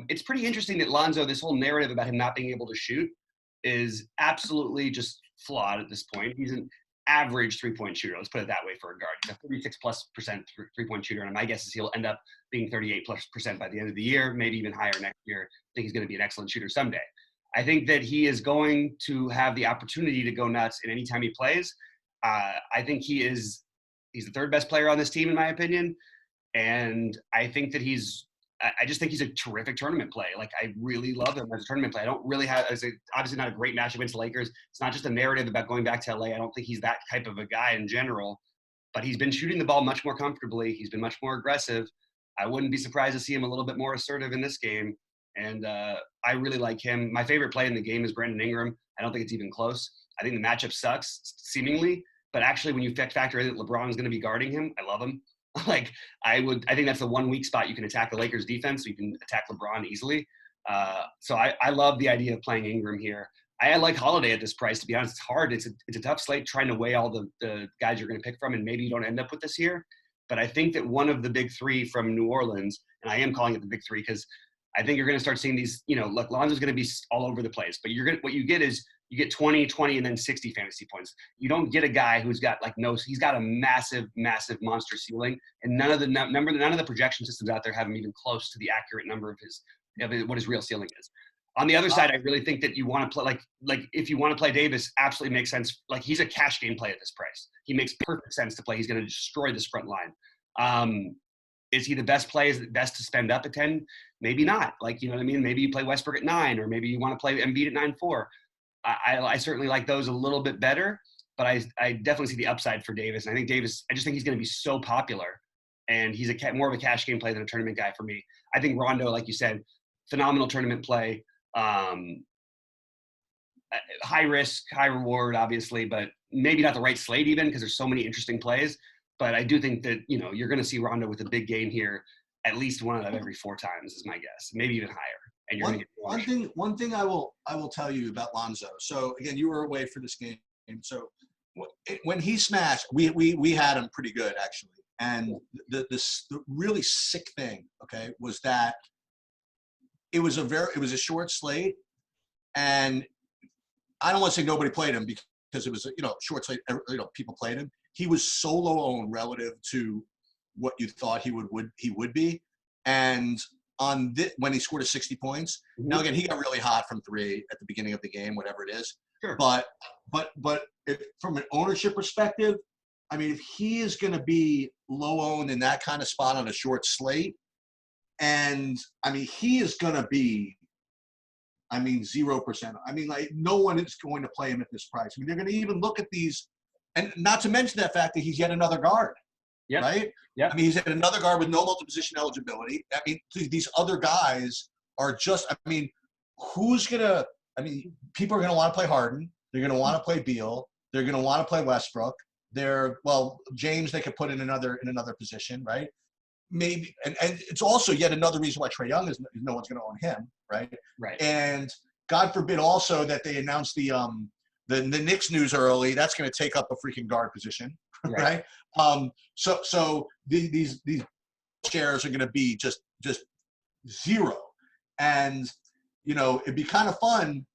It's pretty interesting that Lonzo, this whole narrative about him not being able to shoot is absolutely just flawed at this point. He's an average 3-point shooter. Let's put it that way for a guard. He's a 36+% 3-point shooter, and my guess is he'll end up being 38+% by the end of the year, maybe even higher next year. I think he's going to be an excellent shooter someday. I think that he is going to have the opportunity to go nuts in any time he plays. I think he's the 3rd best player on this team, in my opinion. And I think that I just think he's a terrific tournament play. Like, I really love him as a tournament play. I don't really have, obviously not a great match against the Lakers. It's not just a narrative about going back to LA. I don't think he's that type of a guy in general, but he's been shooting the ball much more comfortably. He's been much more aggressive. I wouldn't be surprised to see him a little bit more assertive in this game. And I really like him. My favorite play in the game is Brandon Ingram. I don't think it's even close. I think the matchup sucks, seemingly, but actually when you factor in that LeBron's going to be guarding him, I love him. Like, I think that's the one weak spot. You can attack the Lakers defense, so you can attack LeBron easily. So I love the idea of playing Ingram here. I like Holiday at this price, to be honest. It's hard. It's a tough slate trying to weigh all the guys you're going to pick from, and maybe you don't end up with this here. But I think that one of the big three from New Orleans, and I am calling it the big three because I think you're going to start seeing these, look, Lonzo's going to be all over the place, but what you get is you get 20, and then 60 fantasy points. You don't get a guy who's got he's got a massive, massive monster ceiling, and none of the projection systems out there have him even close to the accurate number of what his real ceiling is. On the other side, I really think that you want to play like if you want to play Davis, absolutely makes sense. Like, he's a cash game play at this price. He makes perfect sense to play. He's going to destroy this front line. Is he the best play? Is it best to spend up at 10? Maybe not. Like, you know what I mean? Maybe you play Westbrook at 9, or maybe you want to play Embiid at 9-4. I certainly like those a little bit better, but I definitely see the upside for Davis. And I just think he's going to be so popular, and he's more of a cash game play than a tournament guy for me. I think Rondo, like you said, phenomenal tournament play. High risk, high reward, obviously, but maybe not the right slate even because there's so many interesting plays. But I do think that, you're going to see Rondo with a big game here at least one out of every 4 times is my guess, maybe even higher. And you're going to get one thing I will tell you about Lonzo. So again, you were away for this game. So when he smashed, we had him pretty good actually. And the really sick thing, okay, was that it was a short slate, and I don't want to say nobody played him because it was a short slate. People played him. He was so low owned relative to what you thought he would be, and when he scored 60 points. Mm-hmm. Now again, he got really hot from 3 at the beginning of the game, whatever it is. Sure. But from an ownership perspective, I mean, if he is going to be low owned in that kind of spot on a short slate, and I mean, he is going to be, 0%. I mean, like, no one is going to play him at this price. I mean, they're going to even look at these, and not to mention that fact that he's yet another guard. Yep. Right? Yeah. I mean, he's at another guard with no multi-position eligibility. I mean, these other guys are just, people are going to want to play Harden. They're going to want to play Beal. They're going to want to play Westbrook. James, they could put in another position, right? Maybe, and it's also yet another reason why Trae Young is no one's going to own him, right? Right. And God forbid also that they announced the Knicks news early. That's going to take up a freaking guard position, right? So these shares are going to be just zero, and it'd be kind of fun,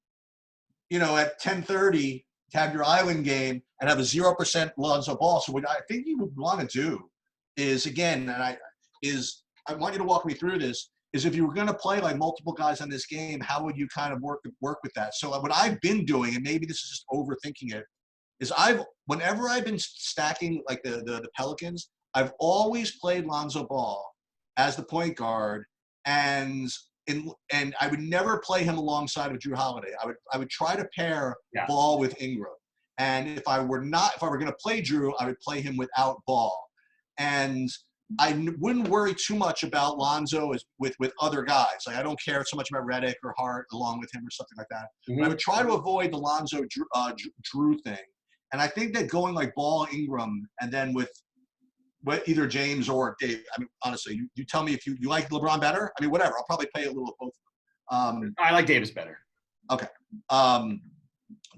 at 10:30 to have your island game and have a 0% Lonzo Ball. So what I think you would want to do is, again, I want you to walk me through this, is if you were going to play like multiple guys on this game, how would you kind of work with that? So what I've been doing, and maybe this is just overthinking it, is whenever I've been stacking like the Pelicans, I've always played Lonzo Ball as the point guard, and I would never play him alongside of Drew Holiday. I would try to pair Ball with Ingram. And if I were going to play Drew, I would play him without Ball. And I wouldn't worry too much about Lonzo with other guys. Like, I don't care so much about Redick or Hart along with him or something like that. Mm-hmm. But I would try to avoid the Lonzo Drew thing. And I think that going like Ball, Ingram, and then with either James or Dave, I mean, honestly, you tell me if you like LeBron better. I mean, whatever. I'll probably play a little of both of them. I like Davis better. Okay.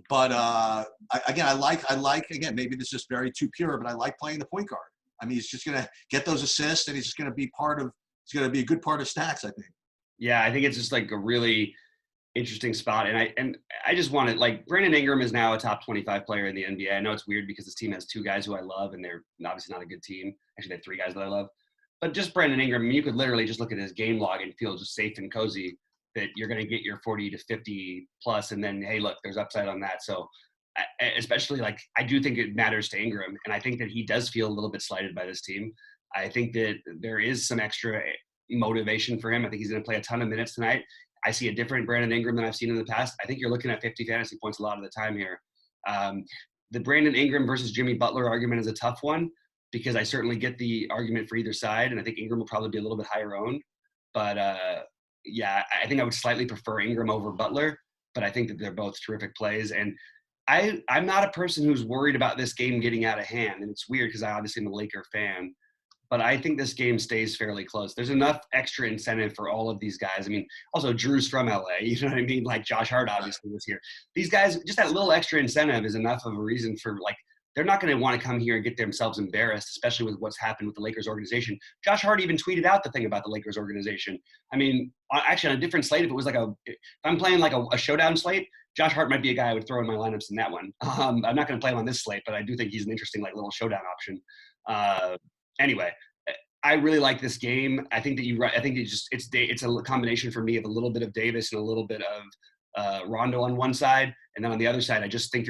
But I like, again, maybe this is very too pure, but I like playing the point guard. I mean, he's just going to get those assists, and he's just going to be a good part of stacks, I think. Yeah, I think it's just like a really interesting spot. And I just want to, like, Brandon Ingram is now a top 25 player in the NBA. I know it's weird because this team has 2 guys who I love, and they're obviously not a good team. Actually, they have 3 guys that I love. But just Brandon Ingram, I mean, you could literally just look at his game log and feel just safe and cozy that you're going to get your 40 to 50 plus, and then, hey, look, there's upside on that. So especially, like, I do think it matters to Ingram, and I think that he does feel a little bit slighted by this team. I think that there is some extra motivation for him. I think he's going to play a ton of minutes tonight. I see a different Brandon Ingram than I've seen in the past. I think you're looking at 50 fantasy points a lot of the time here. The Brandon Ingram versus Jimmy Butler argument is a tough one because I certainly get the argument for either side, and I think Ingram will probably be a little bit higher owned. But yeah, I think I would slightly prefer Ingram over Butler, but I think that they're both terrific plays. And I'm not a person who's worried about this game getting out of hand. And it's weird because I obviously am a Laker fan, but I think this game stays fairly close. There's enough extra incentive for all of these guys. I mean, also Drew's from LA, you know what I mean? Like Josh Hart obviously was here. These guys, just that little extra incentive is enough of a reason for, like, they're not going to want to come here and get themselves embarrassed, especially with what's happened with the Lakers organization. Josh Hart even tweeted out the thing about the Lakers organization. I mean, actually on a different slate, if it was like if I'm playing like a showdown slate, Josh Hart might be a guy I would throw in my lineups in that one. I'm not going to play him on this slate, but I do think he's an interesting like little showdown option. Anyway, I really like this game. I think that I think it's a combination for me of a little bit of Davis and a little bit of Rondo on one side, and then on the other side, I just think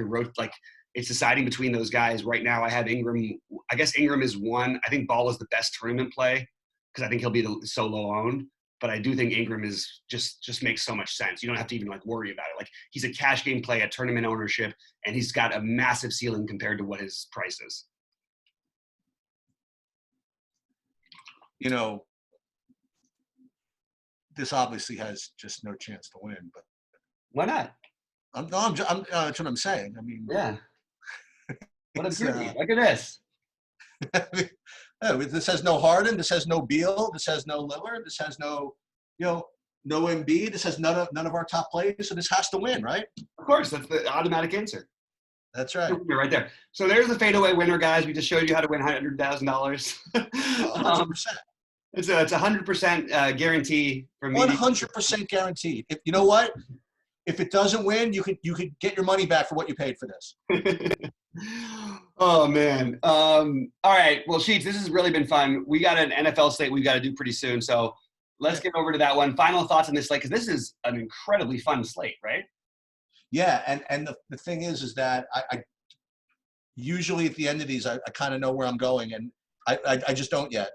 it's deciding between those guys. Right now, I have Ingram. I guess Ingram is one. I think Ball is the best tournament play because I think he'll be so low owned. But I do think Ingram is just makes so much sense. You don't have to even like worry about it. Like he's a cash game play at tournament ownership, and he's got a massive ceiling compared to what his price is. You know, this obviously has just no chance to win. But why not? That's what I'm saying. I mean, yeah. What a beauty! Look at this. This has no Harden. This has no Beal. This has no Lillard. This has no Embiid. This has none of our top players. So this has to win, right? Of course, that's the automatic answer. That's right. Right there. So there's the fadeaway winner, guys. We just showed you how to win $100,000. It's a 100% guarantee for me. 100% guaranteed. If you know what, if it doesn't win, you could get your money back for what you paid for this. Oh man. All right. Well, Sheets, this has really been fun. We got an NFL slate we've got to do pretty soon, so let's get over to that one. Final thoughts on this slate, because this is an incredibly fun slate, right? Yeah, and the thing is that I usually at the end of these I kind of know where I'm going, and I just don't yet.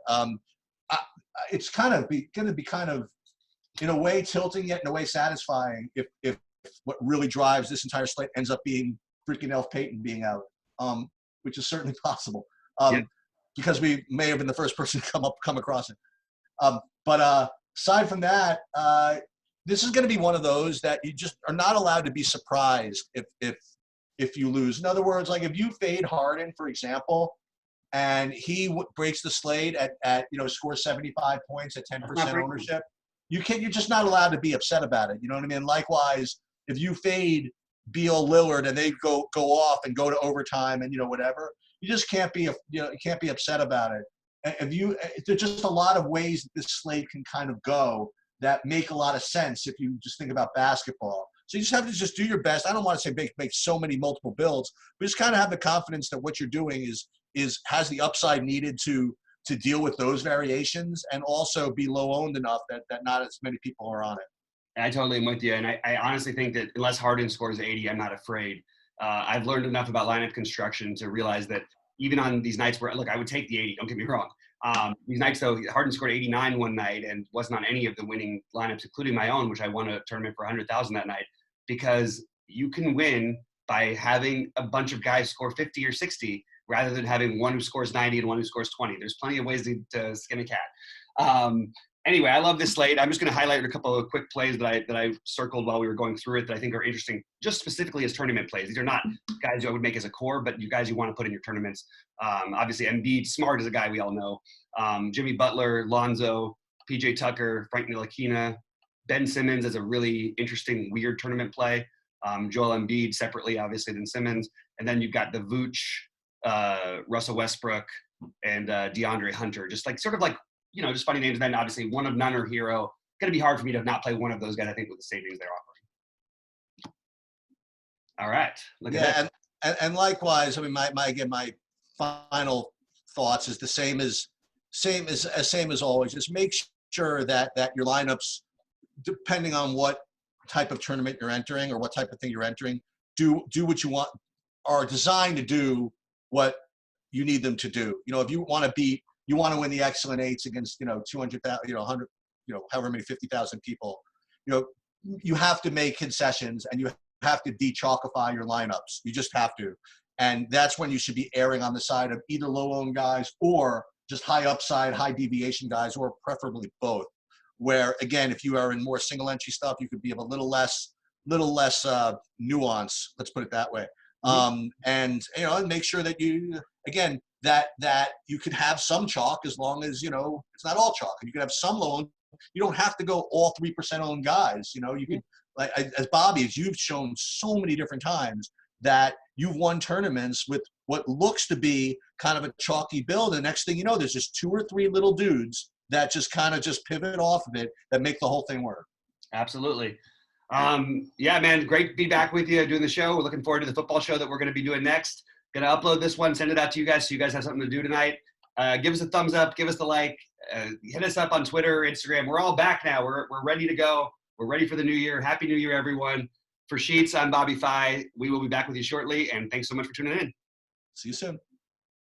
It's kind of going to be kind of in a way tilting yet in a way satisfying if what really drives this entire slate ends up being freaking Elf Payton being out, which is certainly possible, because we may have been the first person to come across it. But aside from that, this is going to be one of those that you just are not allowed to be surprised if you lose. In other words, like if you fade Harden, for example, and he breaks the slate at scores 75 points at 10% ownership, you're just not allowed to be upset about it. You know what I mean? Likewise, if you fade Beal, Lillard, and they go off and go to overtime and whatever, you just can't be you can't be upset about it. There's just a lot of ways that this slate can kind of go that make a lot of sense if you just think about basketball. So you just have to just do your best. I don't want to say make so many multiple builds, but just kind of have the confidence that what you're doing has the upside needed to deal with those variations and also be low owned enough that not as many people are on it. I totally am with you. And I honestly think that unless Harden scores 80, I'm not afraid. I've learned enough about lineup construction to realize that even on these nights where, look, I would take the 80, don't get me wrong. These nights, though, Harden scored 89 one night and wasn't on any of the winning lineups, including my own, which I won a tournament for 100,000 that night, because you can win by having a bunch of guys score 50 or 60 rather than having one who scores 90 and one who scores 20. There's plenty of ways to skin a cat. Anyway, I love this slate. I'm just going to highlight a couple of quick plays that I circled while we were going through it that I think are interesting, just specifically as tournament plays. These are not guys who I would make as a core, but you guys you want to put in your tournaments. Obviously, Embiid, Smart is a guy we all know. Jimmy Butler, Lonzo, PJ Tucker, Frank Ntilikina, Ben Simmons is a really interesting, weird tournament play. Joel Embiid separately, obviously, than Simmons. And then you've got the Vooch, Russell Westbrook, and DeAndre Hunter. Just like sort of like, just funny names. Then obviously one of none or hero. It's going to be hard for me to not play one of those guys, I think, with the savings they're offering. All right. Look at that. And likewise, I mean, my final thoughts is the same as always. Just make sure that your lineups, depending on what type of tournament you're entering or what type of thing you're entering, do what you want, are designed to do what you need them to do. If you want to beat you want to win the excellent eights against, 200,000, 100, however many 50,000 people, you have to make concessions and you have to de-chalkify your lineups. You just have to. And that's when you should be erring on the side of either low-owned guys or just high upside, high deviation guys, or preferably both. Where, again, if you are in more single entry stuff, you could be of a little less nuance. Let's put it that way. And make sure that you, again, that you could have some chalk as long as, it's not all chalk. And you could have some low. You don't have to go all 3% owned guys. You could, like, as Bobby, as you've shown so many different times, that you've won tournaments with what looks to be kind of a chalky build. And next thing you know, there's just 2 or 3 little dudes that just kind of just pivot off of it that make the whole thing work. Absolutely. Yeah, man, great to be back with you doing the show. We're looking forward to the football show that we're going to be doing next. Going to upload this one, send it out to you guys so you guys have something to do tonight. Give us a thumbs up, give us the like, hit us up on Twitter, Instagram. We're all back now. We're ready to go. We're ready for the new year. Happy New Year, everyone. For Sheets, I'm BobbyFi. We will be back with you shortly, and thanks so much for tuning in. See you soon.